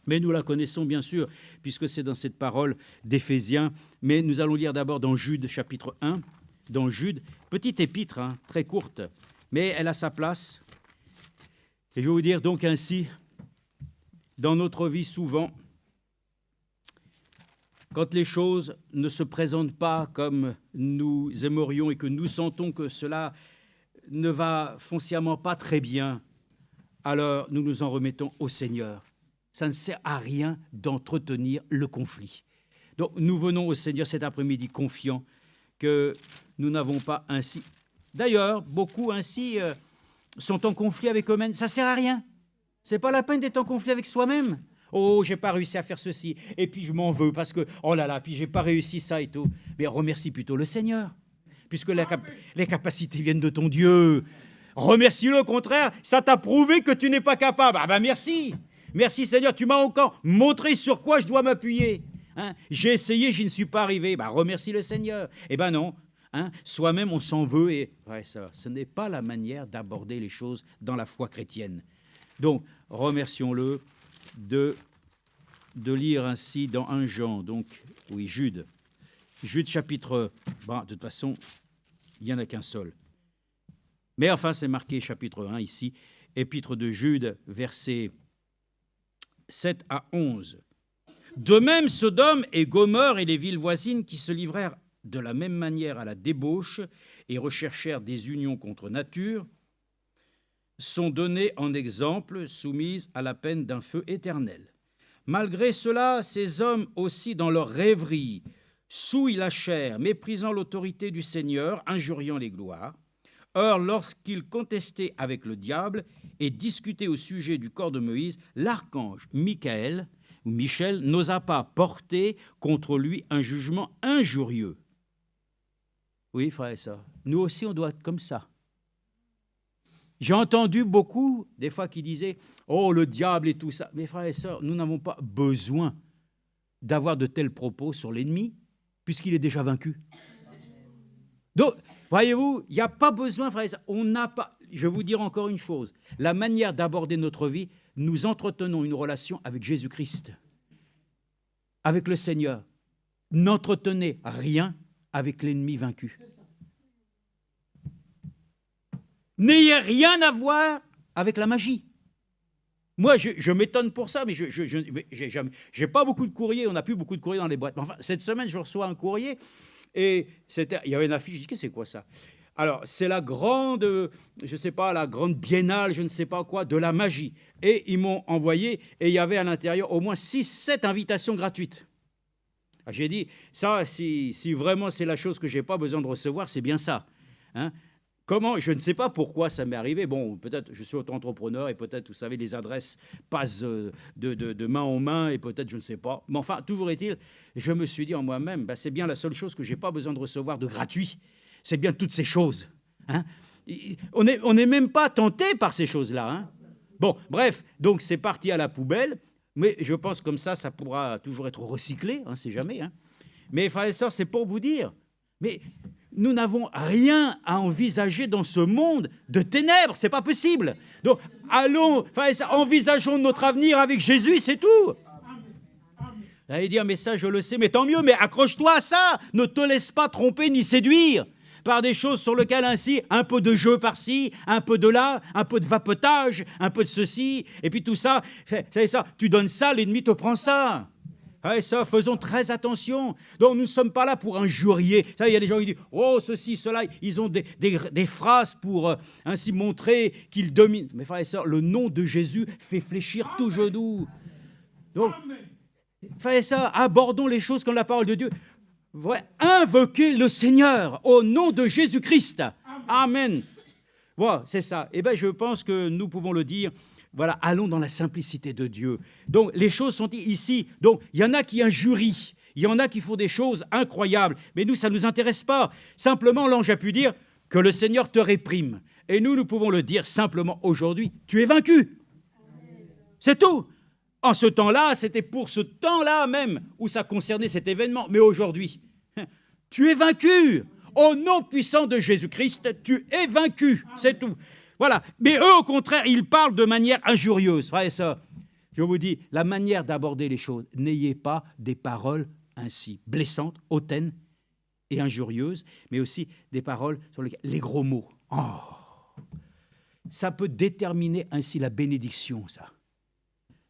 Mais nous la connaissons bien sûr, puisque c'est dans cette parole d'Éphésiens. Mais nous allons lire d'abord dans Jude, chapitre 1. Dans Jude, petite épître, très courte, mais elle a sa place. Et je vais vous dire donc ainsi, dans notre vie souvent, quand les choses ne se présentent pas comme nous aimerions et que nous sentons que cela ne va foncièrement pas très bien, alors nous nous en remettons au Seigneur. Ça ne sert à rien d'entretenir le conflit. Donc nous venons au Seigneur cet après-midi confiants que nous n'avons pas ainsi. D'ailleurs, beaucoup ainsi sont en conflit avec eux-mêmes. Ça ne sert à rien. Ce n'est pas la peine d'être en conflit avec soi-même. Oh, j'ai pas réussi à faire ceci, et puis je m'en veux parce que, oh là là, puis j'ai pas réussi ça et tout. Mais remercie plutôt le Seigneur, puisque les capacités viennent de ton Dieu. Remercie-le, au contraire, ça t'a prouvé que tu n'es pas capable. Ah ben merci. Merci Seigneur, tu m'as encore montré sur quoi je dois m'appuyer. J'ai essayé, je ne suis pas arrivé. Remercie le Seigneur. Eh bien non, soi-même on s'en veut et ça, ce n'est pas la manière d'aborder les choses dans la foi chrétienne. Donc remercions-le de lire ainsi dans 1 Jean, donc oui Jude chapitre, de toute façon il n'y en a qu'un seul. Mais enfin c'est marqué chapitre 1 ici, épître de Jude, versets 7 à 11. De même, Sodome et Gomorrhe et les villes voisines qui se livrèrent de la même manière à la débauche et recherchèrent des unions contre nature, sont données en exemple, soumises à la peine d'un feu éternel. Malgré cela, ces hommes aussi, dans leur rêverie, souillent la chair, méprisant l'autorité du Seigneur, injuriant les gloires. Or, lorsqu'ils contestaient avec le diable et discutaient au sujet du corps de Moïse, l'archange Michel n'osa pas porter contre lui un jugement injurieux. Oui, frère et sœurs, nous aussi on doit être comme ça. J'ai entendu beaucoup, des fois, qui disaient « Oh, le diable et tout ça ». Mais frères et sœurs, nous n'avons pas besoin d'avoir de tels propos sur l'ennemi, puisqu'il est déjà vaincu. Donc, voyez-vous, il n'y a pas besoin, frères et sœurs, on n'a pas… Je vais vous dire encore une chose, la manière d'aborder notre vie, nous entretenons une relation avec Jésus-Christ, avec le Seigneur. N'entretenez rien avec l'ennemi vaincu. N'ayez rien à voir avec la magie. Moi, je m'étonne pour ça, mais je n'ai pas beaucoup de courriers, on n'a plus beaucoup de courriers dans les boîtes. Mais enfin, cette semaine, je reçois un courrier et il y avait une affiche, je dis, qu'est-ce que c'est quoi ça ? Alors, c'est la grande, je ne sais pas, la grande biennale, je ne sais pas quoi, de la magie. Et ils m'ont envoyé, et il y avait à l'intérieur au moins 6-7 invitations gratuites. J'ai dit, ça, si vraiment c'est la chose que je n'ai pas besoin de recevoir, c'est bien ça. Comment, je ne sais pas pourquoi ça m'est arrivé. Bon, peut-être je suis auto-entrepreneur et peut-être, vous savez, les adresses passent de main en main et peut-être, je ne sais pas. Mais enfin, toujours est-il, je me suis dit en moi-même, c'est bien la seule chose que je n'ai pas besoin de recevoir de gratuit. C'est bien toutes ces choses. On n'est même pas tenté par ces choses-là. Hein. Bon, bref, donc c'est parti à la poubelle, mais je pense comme ça pourra toujours être recyclé, on ne sait jamais. Hein. Mais frères et sœurs, c'est pour vous dire, mais nous n'avons rien à envisager dans ce monde de ténèbres, c'est pas possible. Donc, allons, frères et sœurs, envisageons notre avenir avec Jésus, c'est tout. Vous allez dire, mais ça, je le sais, mais tant mieux, mais accroche-toi à ça, ne te laisse pas tromper ni séduire par des choses sur lesquelles ainsi, un peu de jeu par-ci, un peu de là, un peu de vapotage, un peu de ceci, et puis tout ça, savez ça, tu donnes ça, l'ennemi te prend ça. Ouais, ça, faisons très attention. Donc, nous ne sommes pas là pour injurier. Il y a des gens qui disent, oh, ceci, cela, ils ont des phrases pour ainsi montrer qu'ils dominent. Mais frères et sœurs, le nom de Jésus fait fléchir tout genou. Donc, frères et sœurs, abordons les choses comme la parole de Dieu. Invoquez le Seigneur au nom de Jésus-Christ. Amen. Voilà, c'est ça. Eh bien, je pense que nous pouvons le dire. Voilà, allons dans la simplicité de Dieu. Donc, les choses sont ici. Donc, il y en a qui injurient. Il y en a qui font des choses incroyables. Mais nous, ça ne nous intéresse pas. Simplement, l'ange a pu dire que le Seigneur te réprime. Et nous pouvons le dire simplement aujourd'hui. Tu es vaincu. C'est tout. En ce temps-là, c'était pour ce temps-là même où ça concernait cet événement. Mais aujourd'hui, tu es vaincu. Au nom puissant de Jésus-Christ, tu es vaincu. C'est tout. Voilà. Mais eux, au contraire, ils parlent de manière injurieuse. Frère et sœurs, je vous dis, la manière d'aborder les choses, n'ayez pas des paroles ainsi blessantes, hautaines et injurieuses, mais aussi des paroles sur les gros mots. Oh, ça peut déterminer ainsi la bénédiction, ça.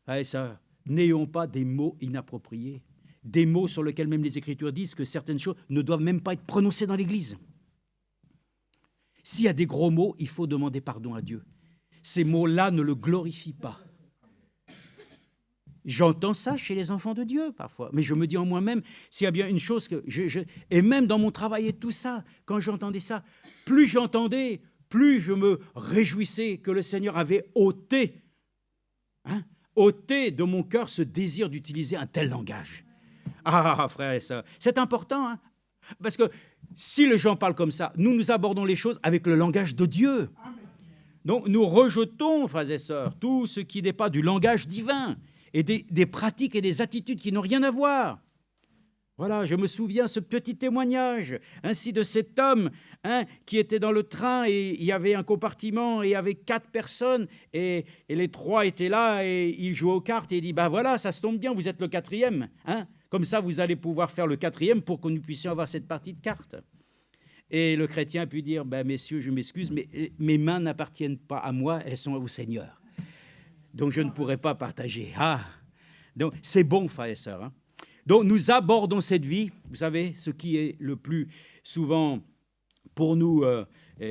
Frère et sœurs, n'ayons pas des mots inappropriés, des mots sur lesquels même les Écritures disent que certaines choses ne doivent même pas être prononcées dans l'Église. S'il y a des gros mots, il faut demander pardon à Dieu. Ces mots-là ne le glorifient pas. J'entends ça chez les enfants de Dieu parfois, mais je me dis en moi-même, s'il y a bien une chose que et même dans mon travail et tout ça, quand j'entendais ça, plus j'entendais, plus je me réjouissais que le Seigneur avait ôté de mon cœur ce désir d'utiliser un tel langage. Ah, frère et sœurs, c'est important, hein, parce que si les gens parlent comme ça, nous abordons les choses avec le langage de Dieu. Donc, nous rejetons, frères et sœurs, tout ce qui n'est pas du langage divin et des pratiques et des attitudes qui n'ont rien à voir. Voilà, je me souviens ce petit témoignage, ainsi de cet homme qui était dans le train et il y avait un compartiment et il y avait 4 personnes et les 3 étaient là et il jouait aux cartes et il dit, ben voilà, ça se tombe bien, vous êtes le 4e, comme ça vous allez pouvoir faire le 4e pour que nous puissions avoir cette partie de cartes. Et le chrétien a pu dire, ben messieurs, je m'excuse, mais mes mains n'appartiennent pas à moi, elles sont au Seigneur. Donc je ne pourrai pas partager. Donc c'est bon, frères et sœurs. Donc nous abordons cette vie, vous savez, ce qui est le plus souvent pour nous,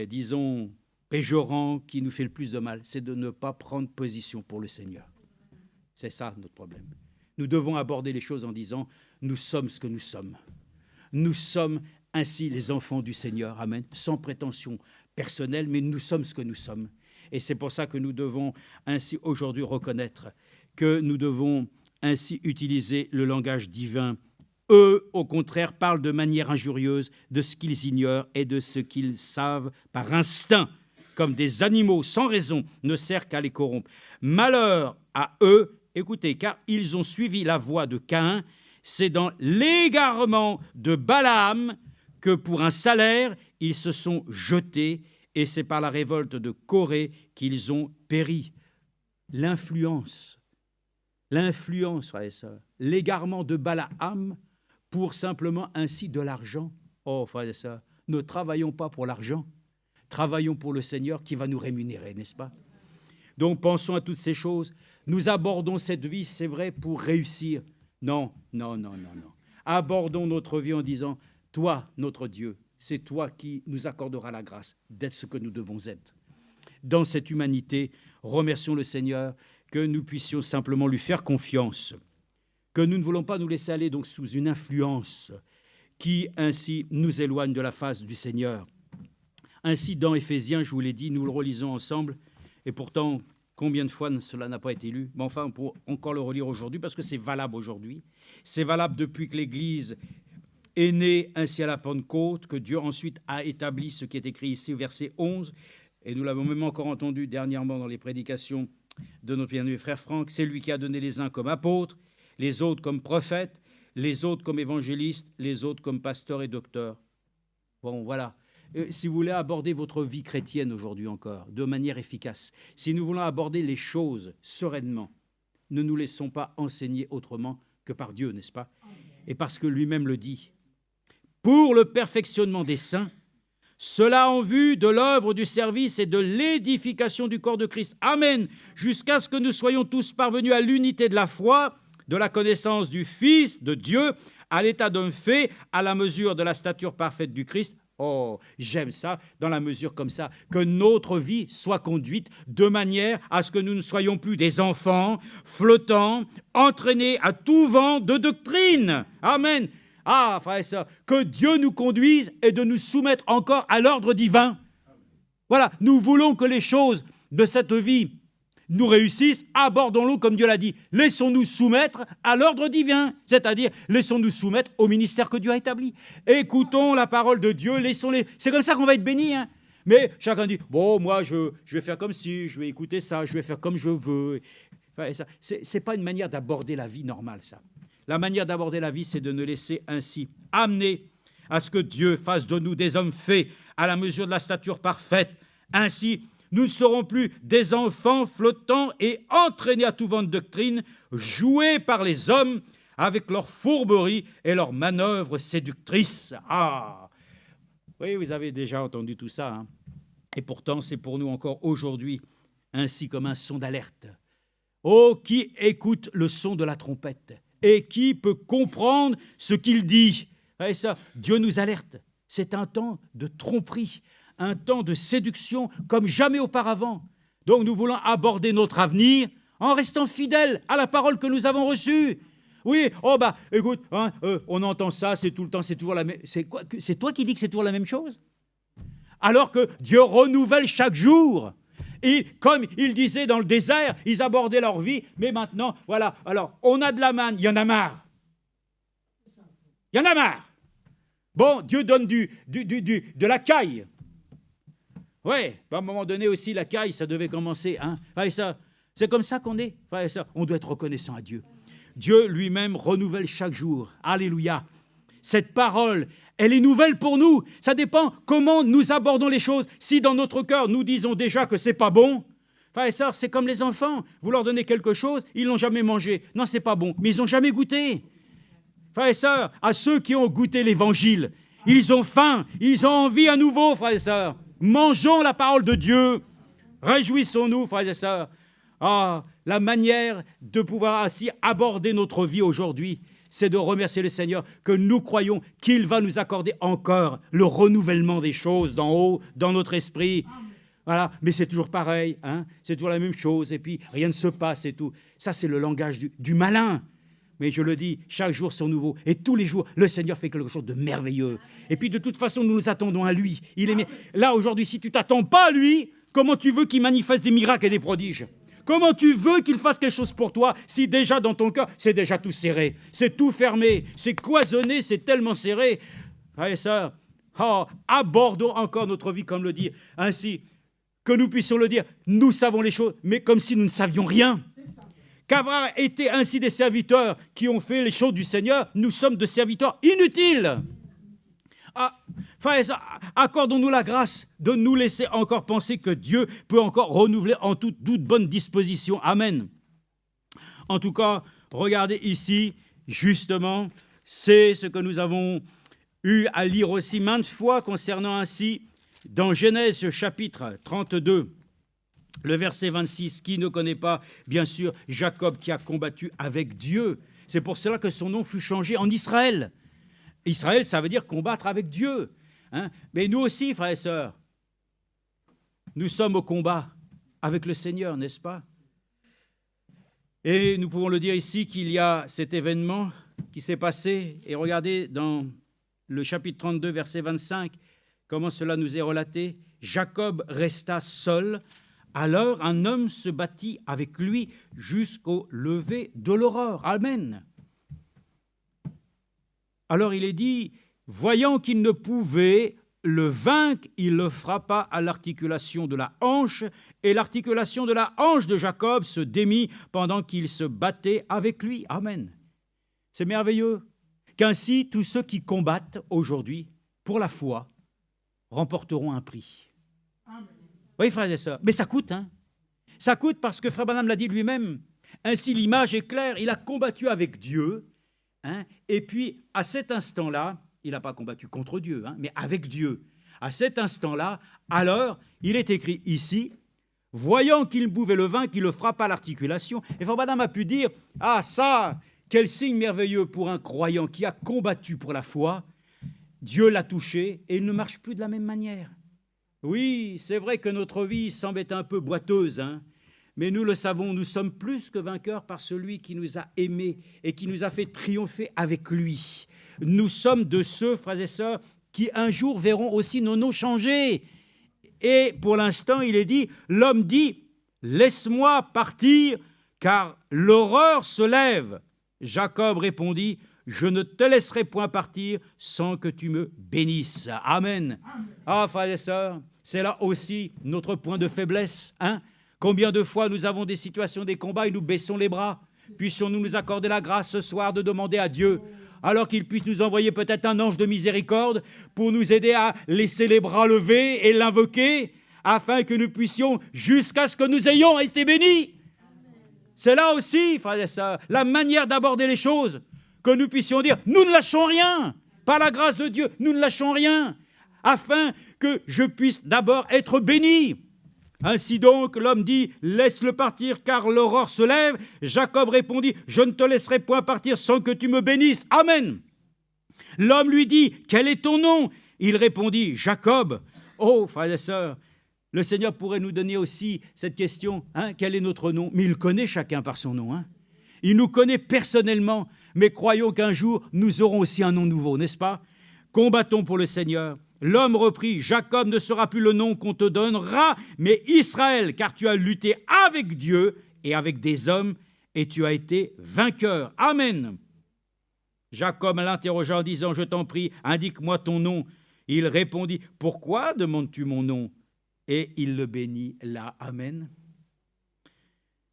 disons, péjorant, qui nous fait le plus de mal, c'est de ne pas prendre position pour le Seigneur. C'est ça notre problème. Nous devons aborder les choses en disant, nous sommes ce que nous sommes. Nous sommes ainsi les enfants du Seigneur, amen, sans prétention personnelle, mais nous sommes ce que nous sommes. Et c'est pour ça que nous devons ainsi aujourd'hui reconnaître que nous devons ainsi utiliser le langage divin. Eux, au contraire, parlent de manière injurieuse de ce qu'ils ignorent et de ce qu'ils savent par instinct, comme des animaux sans raison, ne sert qu'à les corrompre. Malheur à eux, écoutez, car ils ont suivi la voie de Caïn, c'est dans l'égarement de Balaam que pour un salaire, ils se sont jetés, et c'est par la révolte de Corée qu'ils ont péri. L'influence, frères et sœurs, l'égarement de Balaam pour simplement ainsi de l'argent. Oh, frères et sœurs, ne travaillons pas pour l'argent, travaillons pour le Seigneur qui va nous rémunérer, n'est-ce pas? Donc, pensons à toutes ces choses. Nous abordons cette vie, c'est vrai, pour réussir. Non. Abordons notre vie en disant, toi, notre Dieu, c'est toi qui nous accorderas la grâce d'être ce que nous devons être. Dans cette humanité, remercions le Seigneur que nous puissions simplement lui faire confiance, que nous ne voulons pas nous laisser aller donc sous une influence qui ainsi nous éloigne de la face du Seigneur. Ainsi, dans Éphésiens, je vous l'ai dit, nous le relisons ensemble, et pourtant, combien de fois cela n'a pas été lu? Mais enfin, on peut encore le relire aujourd'hui parce que c'est valable aujourd'hui. C'est valable depuis que l'Église est né ainsi à la Pentecôte, que Dieu ensuite a établi ce qui est écrit ici au verset 11, et nous l'avons même encore entendu dernièrement dans les prédications de notre bien-aimé frère Franck. C'est lui qui a donné les uns comme apôtres, les autres comme prophètes, les autres comme évangélistes, les autres comme pasteurs et docteurs. Bon, voilà. Si vous voulez aborder votre vie chrétienne aujourd'hui encore, de manière efficace, si nous voulons aborder les choses sereinement, ne nous laissons pas enseigner autrement que par Dieu, n'est-ce pas? Et parce que lui-même le dit. Pour le perfectionnement des saints, cela en vue de l'œuvre du service et de l'édification du corps de Christ. Amen. Jusqu'à ce que nous soyons tous parvenus à l'unité de la foi, de la connaissance du Fils de Dieu, à l'état d'homme fait, à la mesure de la stature parfaite du Christ. Oh, j'aime ça, dans la mesure comme ça, que notre vie soit conduite de manière à ce que nous ne soyons plus des enfants flottants, entraînés à tout vent de doctrine. Amen. Ah, frère et sœurs, que Dieu nous conduise et de nous soumettre encore à l'ordre divin. Voilà, nous voulons que les choses de cette vie nous réussissent, abordons-le comme Dieu l'a dit. Laissons-nous soumettre à l'ordre divin, c'est-à-dire laissons-nous soumettre au ministère que Dieu a établi. Écoutons la parole de Dieu, laissons-les. C'est comme ça qu'on va être bénis. Hein. Mais chacun dit, bon, moi, je vais faire comme si, je vais écouter ça, je vais faire comme je veux. Enfin, ce n'est pas une manière d'aborder la vie normale, ça. La manière d'aborder la vie, c'est de nous laisser ainsi amener à ce que Dieu fasse de nous des hommes faits à la mesure de la stature parfaite. Ainsi, nous ne serons plus des enfants flottants et entraînés à tout vent de doctrine, joués par les hommes avec leurs fourberies et leurs manœuvres séductrices. Ah! Oui, vous avez déjà entendu tout ça. Hein? Et pourtant, c'est pour nous encore aujourd'hui ainsi comme un son d'alerte. Oh, qui écoute le son de la trompette et qui peut comprendre ce qu'il dit? Et ça, Dieu nous alerte. C'est un temps de tromperie, un temps de séduction comme jamais auparavant. Donc nous voulons aborder notre avenir en restant fidèles à la parole que nous avons reçue. Oui, oh bah, écoute, hein, on entend ça, c'est tout le temps, c'est toujours la même... C'est toi qui dis que c'est toujours la même chose? Alors que Dieu renouvelle chaque jour. Et comme il disait dans le désert, ils abordaient leur vie, mais maintenant, voilà, alors on a de la manne, il y en a marre. Il y en a marre. Bon, Dieu donne de la caille. Oui, à un moment donné aussi, la caille, ça devait commencer. Hein. C'est comme ça qu'on est. On doit être reconnaissant à Dieu. Dieu lui-même renouvelle chaque jour. Alléluia. Cette parole, elle est nouvelle pour nous. Ça dépend comment nous abordons les choses. Si dans notre cœur, nous disons déjà que ce n'est pas bon, frères et sœurs, c'est comme les enfants. Vous leur donnez quelque chose, ils ne l'ont jamais mangé. Non, ce n'est pas bon, mais ils n'ont jamais goûté. Frères et sœurs, à ceux qui ont goûté l'évangile, ils ont faim, ils ont envie à nouveau, frères et sœurs. Mangeons la parole de Dieu. Réjouissons-nous, frères et sœurs. Ah, la manière de pouvoir ainsi aborder notre vie aujourd'hui, c'est de remercier le Seigneur que nous croyons qu'il va nous accorder encore le renouvellement des choses d'en haut, dans notre esprit. Voilà, mais c'est toujours pareil, hein, c'est toujours la même chose, et puis rien ne se passe et tout. Ça, c'est le langage du malin. Mais je le dis, chaque jour sont nouveaux. Et tous les jours, le Seigneur fait quelque chose de merveilleux. Et puis de toute façon, nous nous attendons à lui. Là, aujourd'hui, si tu ne t'attends pas à lui, comment tu veux qu'il manifeste des miracles et des prodiges? Comment tu veux qu'il fasse quelque chose pour toi si déjà dans ton cœur, c'est déjà tout serré, c'est tout fermé, c'est cloisonné, c'est tellement serré? Frères et sœurs, abordons encore notre vie comme le dit. Ainsi, que nous puissions le dire, nous savons les choses, mais comme si nous ne savions rien. Qu'avoir été ainsi des serviteurs qui ont fait les choses du Seigneur, nous sommes de serviteurs inutiles. Frères et sœurs, accordons-nous la grâce de nous laisser encore penser que Dieu peut encore renouveler en toute bonne disposition. Amen. En tout cas, regardez ici, justement, c'est ce que nous avons eu à lire aussi maintes fois concernant ainsi, dans Genèse chapitre 32, le verset 26, qui ne connaît pas, bien sûr, Jacob qui a combattu avec Dieu. C'est pour cela que son nom fut changé en Israël. Israël, ça veut dire combattre avec Dieu. Hein? Mais nous aussi, frères et sœurs, nous sommes au combat avec le Seigneur, n'est-ce pas? Et nous pouvons le dire ici qu'il y a cet événement qui s'est passé. Et regardez dans le chapitre 32, verset 25, comment cela nous est relaté. Jacob resta seul. Alors un homme se battit avec lui jusqu'au lever de l'aurore. Amen. Alors il est dit Voyant qu'il ne pouvait le vaincre, il le frappa à l'articulation de la hanche, et l'articulation de la hanche de Jacob se démit pendant qu'il se battait avec lui. Amen. C'est merveilleux qu'ainsi tous ceux qui combattent aujourd'hui pour la foi remporteront un prix. Amen. Oui, frères et sœurs, mais ça coûte, hein. Ça coûte parce que Frère Branham l'a dit lui-même. Ainsi, l'image est claire, il a combattu avec Dieu, hein, et puis à cet instant-là, il n'a pas combattu contre Dieu, hein, mais avec Dieu. À cet instant-là, alors, il est écrit ici, voyant qu'il pouvait le vaincre, il le frappa à l'articulation. Et Frère Branham a pu dire, ah ça, quel signe merveilleux pour un croyant qui a combattu pour la foi. Dieu l'a touché et il ne marche plus de la même manière. Oui, c'est vrai que notre vie semble être un peu boiteuse, hein, mais nous le savons, nous sommes plus que vainqueurs par celui qui nous a aimés et qui nous a fait triompher avec lui. Nous sommes de ceux, frères et sœurs, qui un jour verront aussi nos noms changer. Et pour l'instant, il est dit, l'homme dit, laisse-moi partir, car l'horreur se lève. Jacob répondit, je ne te laisserai point partir sans que tu me bénisses. Amen. Ah, frères et sœurs, c'est là aussi notre point de faiblesse. Hein? Combien de fois nous avons des situations, des combats et nous baissons les bras. Puissions-nous nous accorder la grâce ce soir de demander à Dieu, alors qu'il puisse nous envoyer peut-être un ange de miséricorde pour nous aider à laisser les bras levés et l'invoquer, afin que nous puissions, jusqu'à ce que nous ayons été bénis. C'est là aussi, frères et sœurs, la manière d'aborder les choses, que nous puissions dire, nous ne lâchons rien, par la grâce de Dieu, nous ne lâchons rien, afin que je puisse d'abord être béni. Ainsi donc, l'homme dit, laisse-le partir, car l'aurore se lève. Jacob répondit, je ne te laisserai point partir sans que tu me bénisses. Amen. L'homme lui dit, quel est ton nom? Il répondit, Jacob. Oh, frères et sœurs, le Seigneur pourrait nous donner aussi cette question, hein, quel est notre nom? Mais il connaît chacun par son nom. Hein. Il nous connaît personnellement, mais croyons qu'un jour, nous aurons aussi un nom nouveau, n'est-ce pas? Combattons pour le Seigneur. L'homme reprit, Jacob ne sera plus le nom qu'on te donnera, mais Israël, car tu as lutté avec Dieu et avec des hommes, et tu as été vainqueur. Amen. Jacob l'interrogea en disant, je t'en prie, indique-moi ton nom. Il répondit, pourquoi demandes-tu mon nom? Et il le bénit là. Amen.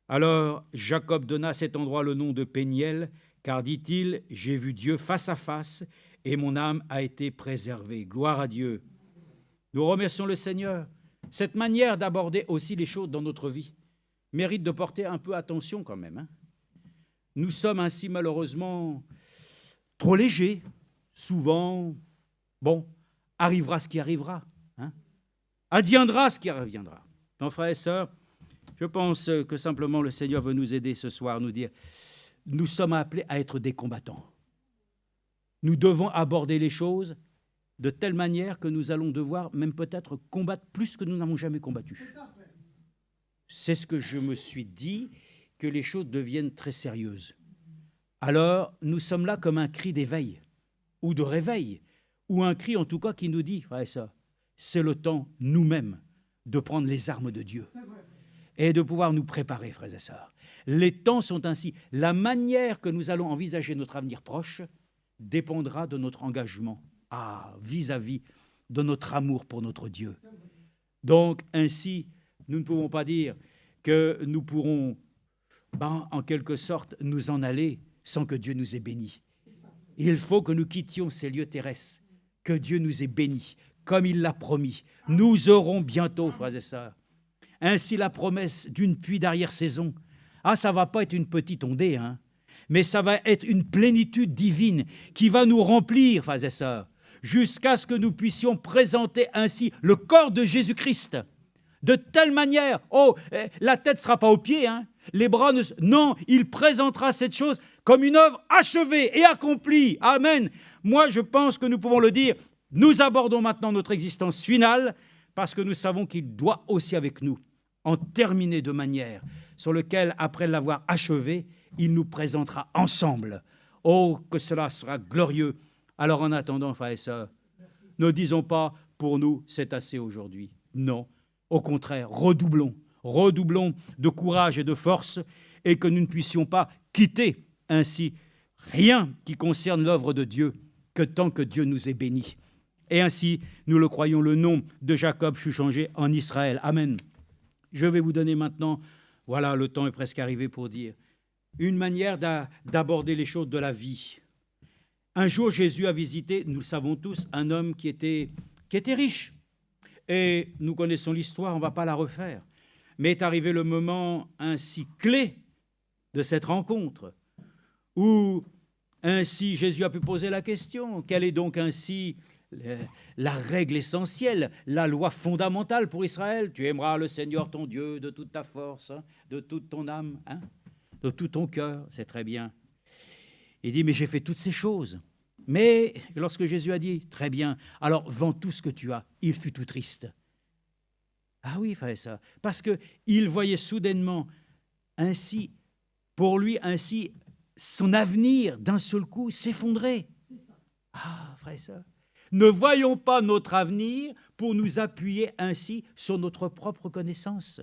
Alors Jacob donna à cet endroit le nom de Péniel, car, dit-il, j'ai vu Dieu face à face, et mon âme a été préservée. Gloire à Dieu. Nous remercions le Seigneur. Cette manière d'aborder aussi les choses dans notre vie mérite de porter un peu attention quand même. Hein. Nous sommes ainsi malheureusement trop légers. Souvent, bon, arrivera ce qui arrivera. Hein. Adviendra ce qui reviendra. Donc, frères et sœurs, je pense que simplement le Seigneur veut nous aider ce soir, nous dire, nous sommes appelés à être des combattants. Nous devons aborder les choses de telle manière que nous allons devoir même peut-être combattre plus que nous n'avons jamais combattu. C'est ce que je me suis dit, que les choses deviennent très sérieuses. Alors, nous sommes là comme un cri d'éveil, ou de réveil, ou un cri en tout cas qui nous dit, frère et sœur, c'est le temps nous-mêmes de prendre les armes de Dieu et de pouvoir nous préparer, frères et sœurs. Les temps sont ainsi. La manière que nous allons envisager notre avenir proche dépendra de notre engagement vis-à-vis de notre amour pour notre Dieu. Donc, ainsi, nous ne pouvons pas dire que nous pourrons, en quelque sorte, nous en aller sans que Dieu nous ait bénis. Il faut que nous quittions ces lieux terrestres, que Dieu nous ait bénis, comme il l'a promis. Nous aurons bientôt, frères et sœurs, ainsi la promesse d'une pluie d'arrière-saison. Ça ne va pas être une petite ondée, hein, mais ça va être une plénitude divine qui va nous remplir, frères et sœurs, jusqu'à ce que nous puissions présenter ainsi le corps de Jésus-Christ. De telle manière, la tête ne sera pas aux pieds, hein, les bras ne... Non, il présentera cette chose comme une œuvre achevée et accomplie. Amen. Moi, je pense que nous pouvons le dire, nous abordons maintenant notre existence finale parce que nous savons qu'il doit aussi avec nous en terminer de manière sur laquelle, après l'avoir achevé, il nous présentera ensemble. Oh, que cela sera glorieux. Alors en attendant, frères et sœurs, ne disons pas, pour nous, c'est assez aujourd'hui. Non, au contraire, redoublons de courage et de force, et que nous ne puissions pas quitter ainsi rien qui concerne l'œuvre de Dieu que tant que Dieu nous ait bénis. Et ainsi, nous le croyons, le nom de Jacob fut changé en Israël. Amen. Je vais vous donner maintenant, voilà, le temps est presque arrivé pour dire, une manière d'aborder les choses de la vie. Un jour, Jésus a visité, nous le savons tous, un homme qui était riche. Et nous connaissons l'histoire, on ne va pas la refaire. Mais est arrivé le moment ainsi clé de cette rencontre, où ainsi Jésus a pu poser la question, quelle est donc ainsi la règle essentielle, la loi fondamentale pour Israël? Tu aimeras le Seigneur ton Dieu de toute ta force, hein, de toute ton âme, hein, de tout ton cœur, c'est très bien. Il dit, mais j'ai fait toutes ces choses. Mais lorsque Jésus a dit, très bien, alors vends tout ce que tu as, il fut tout triste. Ah oui, il fallait ça, parce qu'il voyait soudainement ainsi, pour lui, ainsi, son avenir d'un seul coup s'effondrer. Ah, frère et sœur, ne voyons pas notre avenir pour nous appuyer ainsi sur notre propre connaissance.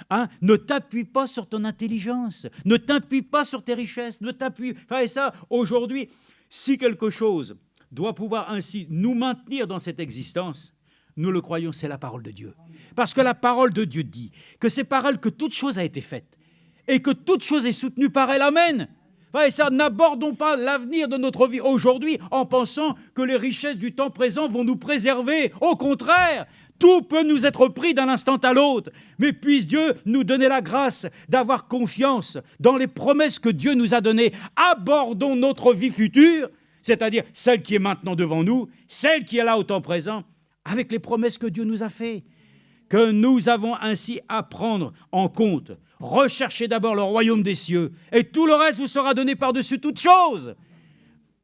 Hein? Ne t'appuie pas sur ton intelligence, ne t'appuie pas sur tes richesses, ne t'appuie... Frère et sœur, aujourd'hui, si quelque chose doit pouvoir ainsi nous maintenir dans cette existence, nous le croyons, c'est la parole de Dieu. Parce que la parole de Dieu dit que c'est par elle que toute chose a été faite et que toute chose est soutenue par elle. Amen. Et ça, n'abordons pas l'avenir de notre vie aujourd'hui en pensant que les richesses du temps présent vont nous préserver. Au contraire, tout peut nous être pris d'un instant à l'autre. Mais puisse Dieu nous donner la grâce d'avoir confiance dans les promesses que Dieu nous a données. Abordons notre vie future, c'est-à-dire celle qui est maintenant devant nous, celle qui est là au temps présent, avec les promesses que Dieu nous a faites, que nous avons ainsi à prendre en compte. Recherchez d'abord le royaume des cieux, et tout le reste vous sera donné par-dessus toute chose.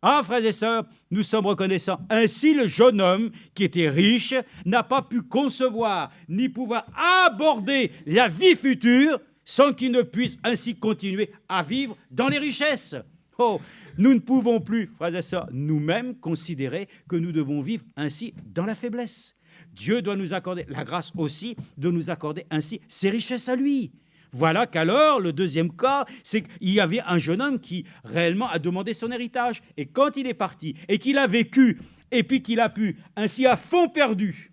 Ah, frères et sœurs, nous sommes reconnaissants. Ainsi, le jeune homme qui était riche n'a pas pu concevoir ni pouvoir aborder la vie future sans qu'il ne puisse ainsi continuer à vivre dans les richesses. Oh, nous ne pouvons plus, frères et sœurs, nous-mêmes considérer que nous devons vivre ainsi dans la faiblesse. Dieu doit nous accorder la grâce aussi de nous accorder ainsi ses richesses à lui. Voilà qu'alors, le deuxième cas, c'est qu'il y avait un jeune homme qui réellement a demandé son héritage. Et quand il est parti et qu'il a vécu, et puis qu'il a pu ainsi à fond perdu,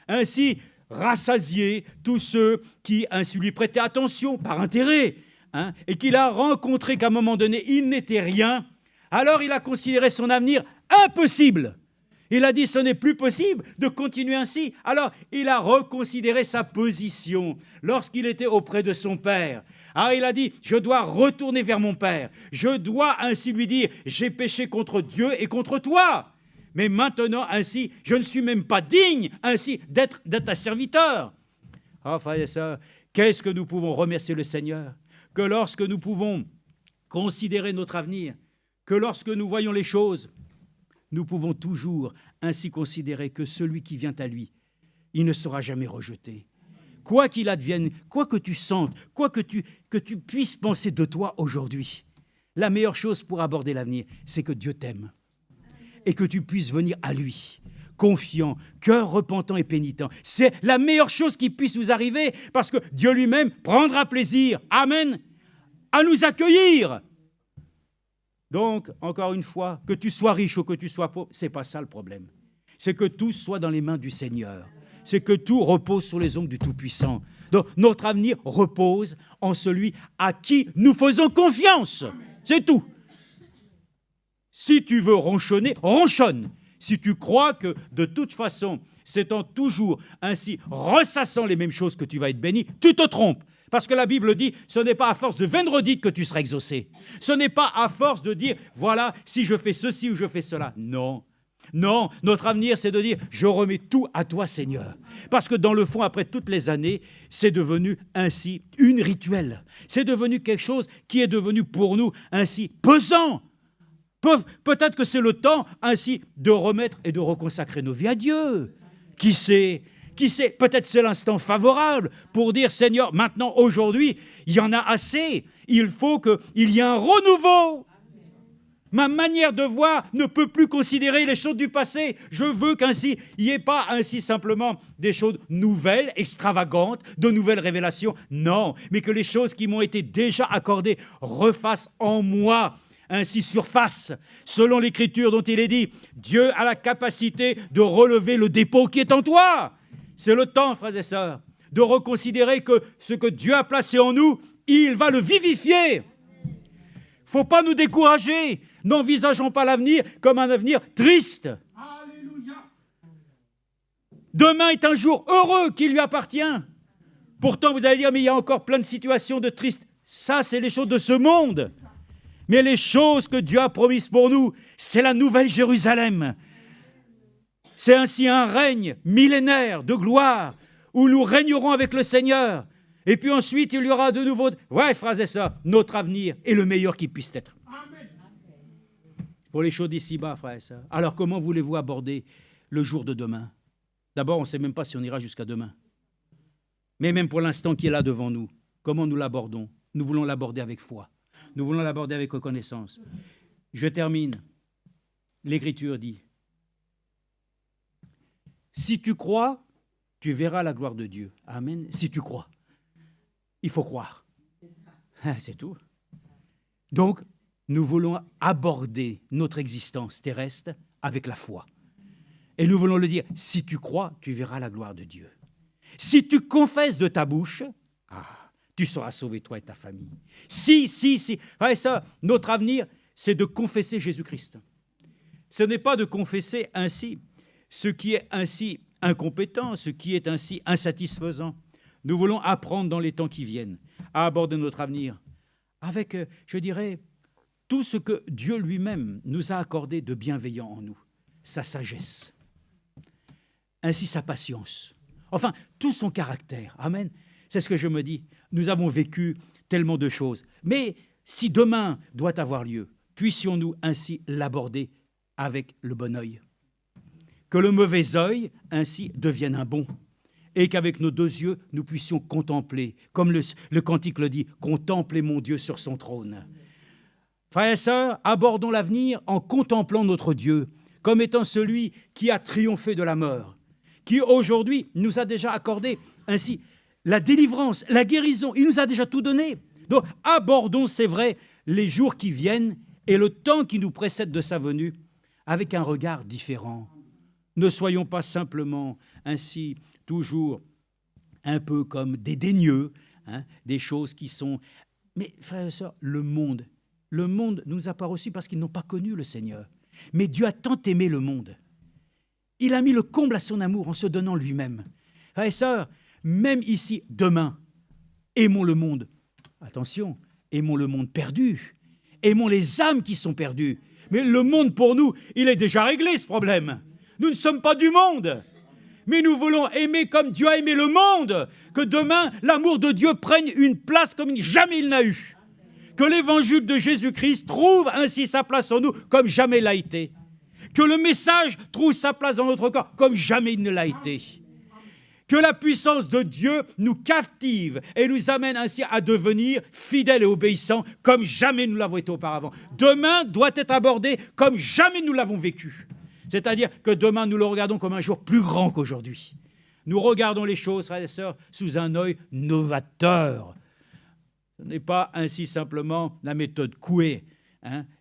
ainsi rassasier tous ceux qui ainsi lui prêtaient attention par intérêt, hein, et qu'il a rencontré qu'à un moment donné, il n'était rien, alors il a considéré son avenir impossible. Il a dit, ce n'est plus possible de continuer ainsi. Alors, il a reconsidéré sa position lorsqu'il était auprès de son père. Alors, il a dit, je dois retourner vers mon père. Je dois ainsi lui dire, j'ai péché contre Dieu et contre toi. Mais maintenant, ainsi, je ne suis même pas digne ainsi d'être un serviteur. Ah, frères et sœurs, qu'est-ce que nous pouvons remercier le Seigneur? Que lorsque nous pouvons considérer notre avenir, que lorsque nous voyons les choses, nous pouvons toujours ainsi considérer que celui qui vient à lui, il ne sera jamais rejeté. Quoi qu'il advienne, quoi que tu sentes, quoi que tu puisses penser de toi aujourd'hui, la meilleure chose pour aborder l'avenir, c'est que Dieu t'aime et que tu puisses venir à lui, confiant, cœur repentant et pénitent. C'est la meilleure chose qui puisse nous arriver parce que Dieu lui-même prendra plaisir, amen, à nous accueillir. Donc, encore une fois, que tu sois riche ou que tu sois pauvre, ce n'est pas ça le problème. C'est que tout soit dans les mains du Seigneur. C'est que tout repose sur les ongles du Tout-Puissant. Donc, notre avenir repose en celui à qui nous faisons confiance. C'est tout. Si tu veux ronchonner, ronchonne. Si tu crois que, de toute façon, c'est en toujours ainsi ressassant les mêmes choses que tu vas être béni, tu te trompes. Parce que la Bible dit, ce n'est pas à force de vaines redites que tu seras exaucé. Ce n'est pas à force de dire, voilà, si je fais ceci ou je fais cela. Non. Non, notre avenir, c'est de dire, je remets tout à toi, Seigneur. Parce que dans le fond, après toutes les années, c'est devenu ainsi une rituel. C'est devenu quelque chose qui est devenu pour nous ainsi pesant. Peut-être que c'est le temps ainsi de remettre et de reconsacrer nos vies à Dieu. Qui sait ? Qui sait, peut-être c'est l'instant favorable pour dire, Seigneur, maintenant, aujourd'hui, il y en a assez. Il faut qu'il y ait un renouveau. Ma manière de voir ne peut plus considérer les choses du passé. Je veux qu'ainsi, il n'y ait pas ainsi simplement des choses nouvelles, extravagantes, de nouvelles révélations. Non, mais que les choses qui m'ont été déjà accordées refassent en moi ainsi surface, selon l'Écriture dont il est dit, Dieu a la capacité de relever le dépôt qui est en toi. C'est le temps, frères et sœurs, de reconsidérer que ce que Dieu a placé en nous, il va le vivifier. Il ne faut pas nous décourager. N'envisageons pas l'avenir comme un avenir triste. Alléluia. Demain est un jour heureux qui lui appartient. Pourtant, vous allez dire, mais il y a encore plein de situations de tristes. Ça, c'est les choses de ce monde. Mais les choses que Dieu a promises pour nous, c'est la nouvelle Jérusalem. C'est ainsi un règne millénaire de gloire où nous régnerons avec le Seigneur. Et puis ensuite, il y aura de nouveau... Ouais, frères et sœurs, notre avenir est le meilleur qui puisse être. Amen. Pour les choses d'ici-bas, frères et sœurs. Alors, comment voulez-vous aborder le jour de demain? D'abord, on ne sait même pas si on ira jusqu'à demain. Mais même pour l'instant qui est là devant nous, comment nous l'abordons? Nous voulons l'aborder avec foi. Nous voulons l'aborder avec reconnaissance. Je termine. L'Écriture dit, si tu crois, tu verras la gloire de Dieu. Amen. Si tu crois. Il faut croire. C'est tout. Donc, nous voulons aborder notre existence terrestre avec la foi. Et nous voulons le dire, si tu crois, tu verras la gloire de Dieu. Si tu confesses de ta bouche, tu seras sauvé, toi et ta famille. Si. Ouais, ça, notre avenir, c'est de confesser Jésus-Christ. Ce n'est pas de confesser ainsi ce qui est ainsi incompétent, ce qui est ainsi insatisfaisant. Nous voulons apprendre dans les temps qui viennent à aborder notre avenir avec, je dirais, tout ce que Dieu lui-même nous a accordé de bienveillant en nous. Sa sagesse, ainsi sa patience, enfin, tout son caractère. Amen. C'est ce que je me dis. Nous avons vécu tellement de choses. Mais si demain doit avoir lieu, puissions-nous ainsi l'aborder avec le bon œil. Que le mauvais œil ainsi devienne un bon. Et qu'avec nos deux yeux, nous puissions contempler, comme le cantique le dit, contempler mon Dieu sur son trône. Frères et sœurs, abordons l'avenir en contemplant notre Dieu, comme étant celui qui a triomphé de la mort, qui aujourd'hui nous a déjà accordé ainsi la délivrance, la guérison, il nous a déjà tout donné. Donc abordons, c'est vrai, les jours qui viennent et le temps qui nous précède de sa venue avec un regard différent. Ne soyons pas simplement ainsi toujours un peu comme des dédaigneux, des choses qui sont... Mais frères et sœurs, le monde nous a pas reçus parce qu'ils n'ont pas connu le Seigneur. Mais Dieu a tant aimé le monde. Il a mis le comble à son amour en se donnant lui-même. Frères et sœurs, même ici, demain, aimons le monde. Attention, aimons le monde perdu. Aimons les âmes qui sont perdues. Mais le monde, pour nous, il est déjà réglé, ce problème. Nous ne sommes pas du monde. Mais nous voulons aimer comme Dieu a aimé le monde. Que demain, l'amour de Dieu prenne une place comme jamais il n'a eu. Que l'évangile de Jésus-Christ trouve ainsi sa place en nous comme jamais il l'a été. Que le message trouve sa place dans notre corps comme jamais il ne l'a été. Que la puissance de Dieu nous captive et nous amène ainsi à devenir fidèles et obéissants comme jamais nous l'avons été auparavant. Demain doit être abordé comme jamais nous l'avons vécu. C'est-à-dire que demain, nous le regardons comme un jour plus grand qu'aujourd'hui. Nous regardons les choses, frères et sœurs, sous un œil novateur. Ce n'est pas ainsi simplement la méthode Coué.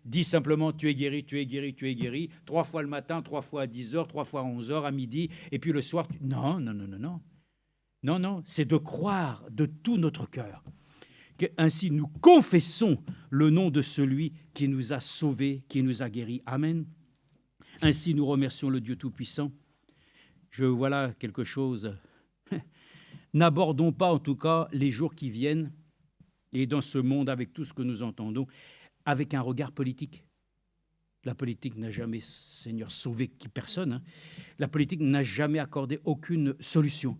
Dis simplement, tu es guéri, tu es guéri, tu es guéri. 3 fois le matin, 3 fois à 10h, 3 fois à 11h, à midi, et puis le soir. Non. Non, c'est de croire de tout notre cœur. Ainsi, nous confessons le nom de celui qui nous a sauvés, qui nous a guéris. Amen. Ainsi, nous remercions le Dieu Tout-Puissant. Voilà quelque chose. N'abordons pas, en tout cas, les jours qui viennent, et dans ce monde, avec tout ce que nous entendons, avec un regard politique. La politique n'a jamais, Seigneur, sauvé personne. La politique n'a jamais accordé aucune solution.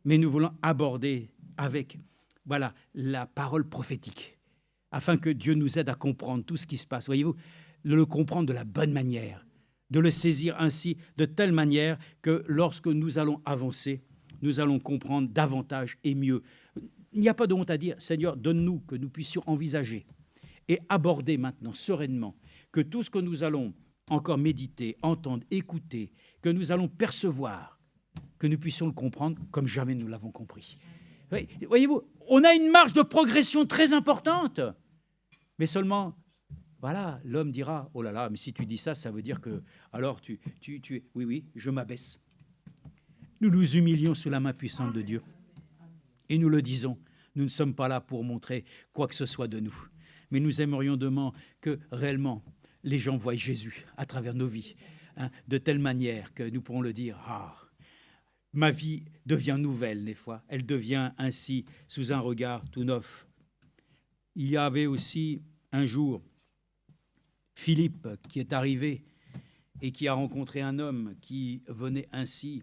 Mais nous voulons aborder avec, la parole prophétique, afin que Dieu nous aide à comprendre tout ce qui se passe. Voyez-vous, de le comprendre de la bonne manière, de le saisir ainsi de telle manière que lorsque nous allons avancer, nous allons comprendre davantage et mieux. Il n'y a pas de honte à dire, Seigneur, donne-nous que nous puissions envisager et aborder maintenant sereinement que tout ce que nous allons encore méditer, entendre, écouter, que nous allons percevoir, que nous puissions le comprendre comme jamais nous l'avons compris. Voyez-vous, on a une marge de progression très importante, mais seulement voilà, l'homme dira, oh là là, mais si tu dis ça, ça veut dire que, alors oui, oui, je m'abaisse. Nous nous humilions sous la main puissante de Dieu. Et nous le disons, nous ne sommes pas là pour montrer quoi que ce soit de nous. Mais nous aimerions demander que réellement les gens voient Jésus à travers nos vies, de telle manière que nous pourrons le dire, ma vie devient nouvelle, des fois. Elle devient ainsi sous un regard tout neuf. Il y avait aussi un jour Philippe qui est arrivé et qui a rencontré un homme qui venait ainsi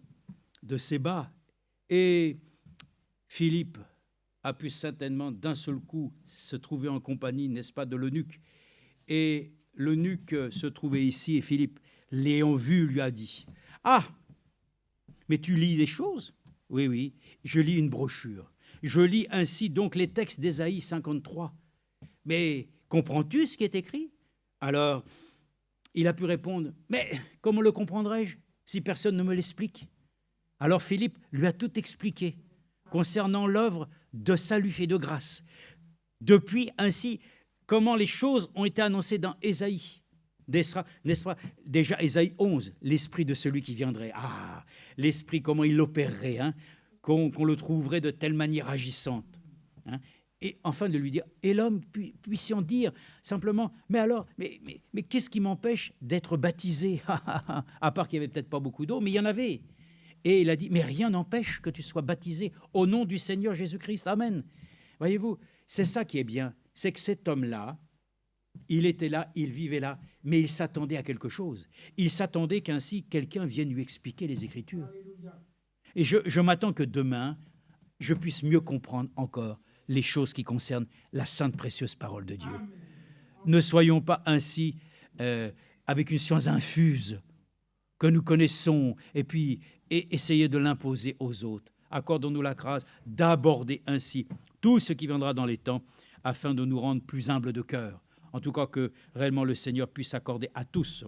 de Séba. Et Philippe a pu certainement d'un seul coup se trouver en compagnie, n'est-ce pas, de l'eunuque. Et l'eunuque se trouvait ici et Philippe, l'ayant vu, lui a dit, « Ah, mais tu lis des choses ?» « Oui, oui, je lis une brochure. Je lis ainsi donc les textes d'Ésaïe 53. Mais comprends-tu ce qui est écrit ?» Alors, il a pu répondre, « Mais comment le comprendrais-je si personne ne me l'explique ?» Alors Philippe lui a tout expliqué concernant l'œuvre de salut et de grâce. Depuis ainsi, comment les choses ont été annoncées dans Ésaïe. N'est-ce pas? Déjà Ésaïe 11, l'esprit de celui qui viendrait. Ah, l'esprit, comment il opérerait, qu'on le trouverait de telle manière agissante. Et enfin de lui dire, et l'homme puissions dire simplement, mais alors, mais qu'est-ce qui m'empêche d'être baptisé? À part qu'il n'y avait peut-être pas beaucoup d'eau, mais il y en avait. Et il a dit, mais rien n'empêche que tu sois baptisé au nom du Seigneur Jésus-Christ. Amen. Voyez-vous, c'est ça qui est bien, c'est que cet homme-là, il était là, il vivait là, mais il s'attendait à quelque chose. Il s'attendait qu'ainsi quelqu'un vienne lui expliquer les Écritures. Alléluia. Et je m'attends que demain, je puisse mieux comprendre encore les choses qui concernent la sainte précieuse parole de Dieu. Amen. Ne soyons pas ainsi avec une science infuse que nous connaissons et puis essayer de l'imposer aux autres. Accordons-nous la grâce d'aborder ainsi tout ce qui viendra dans les temps afin de nous rendre plus humbles de cœur. En tout cas, que réellement le Seigneur puisse accorder à tous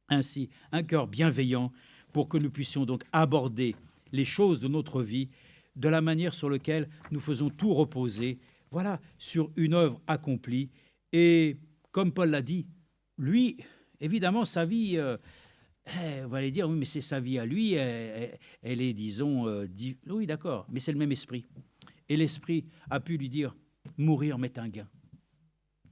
ainsi un cœur bienveillant pour que nous puissions donc aborder les choses de notre vie de la manière sur laquelle nous faisons tout reposer, voilà, sur une œuvre accomplie. Et comme Paul l'a dit, lui, évidemment, sa vie, vous allez dire, oui, mais c'est sa vie à lui, elle est, disons, oui, d'accord, mais c'est le même esprit. Et l'esprit a pu lui dire, mourir m'est un gain.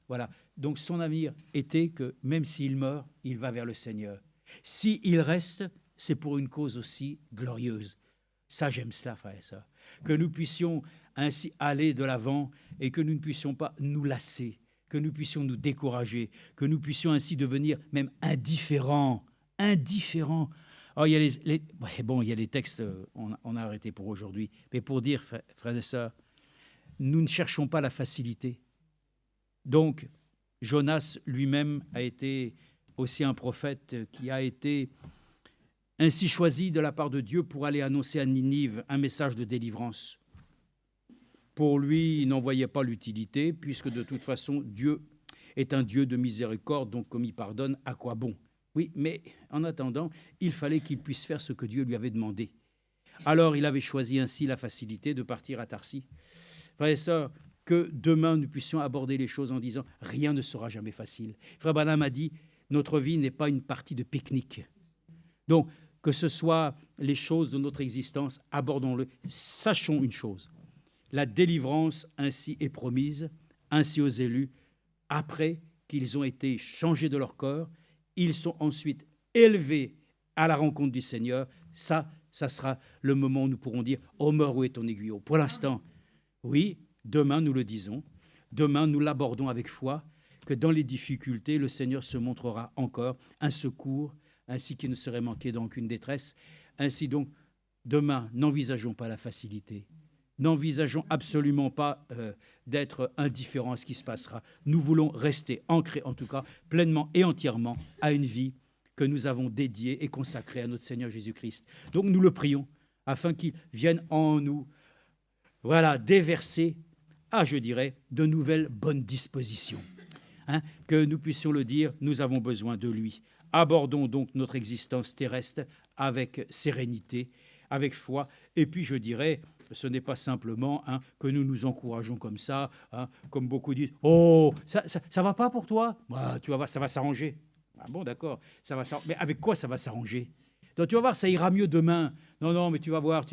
Voilà, donc son avenir était que même s'il meurt, il va vers le Seigneur. S'il reste, c'est pour une cause aussi glorieuse. Ça, j'aime cela, frère et sœurs. Que nous puissions ainsi aller de l'avant et que nous ne puissions pas nous lasser, que nous puissions nous décourager, que nous puissions ainsi devenir même indifférents. Alors, il y a il y a les textes, on a arrêté pour aujourd'hui, mais pour dire, frères et sœurs, nous ne cherchons pas la facilité. Donc, Jonas lui-même a été aussi un prophète qui a été ainsi choisi de la part de Dieu pour aller annoncer à Ninive un message de délivrance. Pour lui, il n'en voyait pas l'utilité, puisque de toute façon, Dieu est un Dieu de miséricorde, donc comme il pardonne, à quoi bon? Oui, mais en attendant, il fallait qu'il puisse faire ce que Dieu lui avait demandé. Alors, il avait choisi ainsi la facilité de partir à Tarsis. Frères et sœurs, que demain nous puissions aborder les choses en disant « rien ne sera jamais facile ». Frère Branham a dit « notre vie n'est pas une partie de pique-nique ». Donc, que ce soit les choses de notre existence, abordons-le. Sachons une chose, la délivrance ainsi est promise, ainsi aux élus, après qu'ils ont été changés de leur corps, ils sont ensuite élevés à la rencontre du Seigneur. Ça sera le moment où nous pourrons dire « ô mort, où est ton aiguillon ?» Pour l'instant, oui, demain nous le disons, demain nous l'abordons avec foi, que dans les difficultés, le Seigneur se montrera encore un secours, ainsi qu'il ne serait manqué d'aucune détresse. Ainsi donc, demain, n'envisageons pas la facilité. N'envisageons absolument pas d'être indifférents à ce qui se passera. Nous voulons rester ancrés, en tout cas, pleinement et entièrement à une vie que nous avons dédiée et consacrée à notre Seigneur Jésus-Christ. Donc nous le prions, afin qu'il vienne en nous, voilà, déverser, je dirais, de nouvelles bonnes dispositions. Que nous puissions le dire, nous avons besoin de lui. Abordons donc notre existence terrestre avec sérénité, avec foi. Et puis je dirais, ce n'est pas simplement que nous nous encourageons comme ça, comme beaucoup disent, oh, ça va pas pour toi? Bah, tu vas voir, ça va s'arranger. Ah bon, d'accord, ça va s'arranger. Mais avec quoi ça va s'arranger? Donc tu vas voir, ça ira mieux demain. Non, non, mais tu vas voir,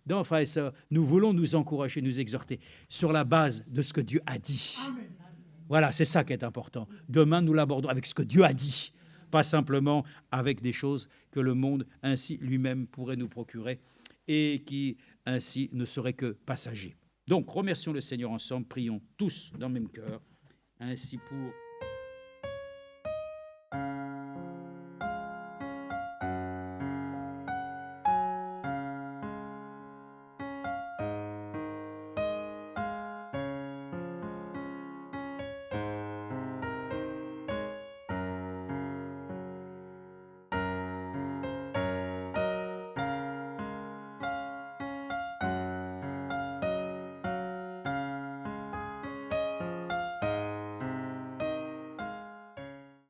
Non, frère et sœurs, nous voulons nous encourager, nous exhorter sur la base de ce que Dieu a dit. Amen. Voilà, c'est ça qui est important. Demain, nous l'abordons avec ce que Dieu a dit, pas simplement avec des choses que le monde ainsi lui-même pourrait nous procurer et qui ainsi ne seraient que passagers. Donc, remercions le Seigneur ensemble, prions tous dans le même cœur, ainsi pour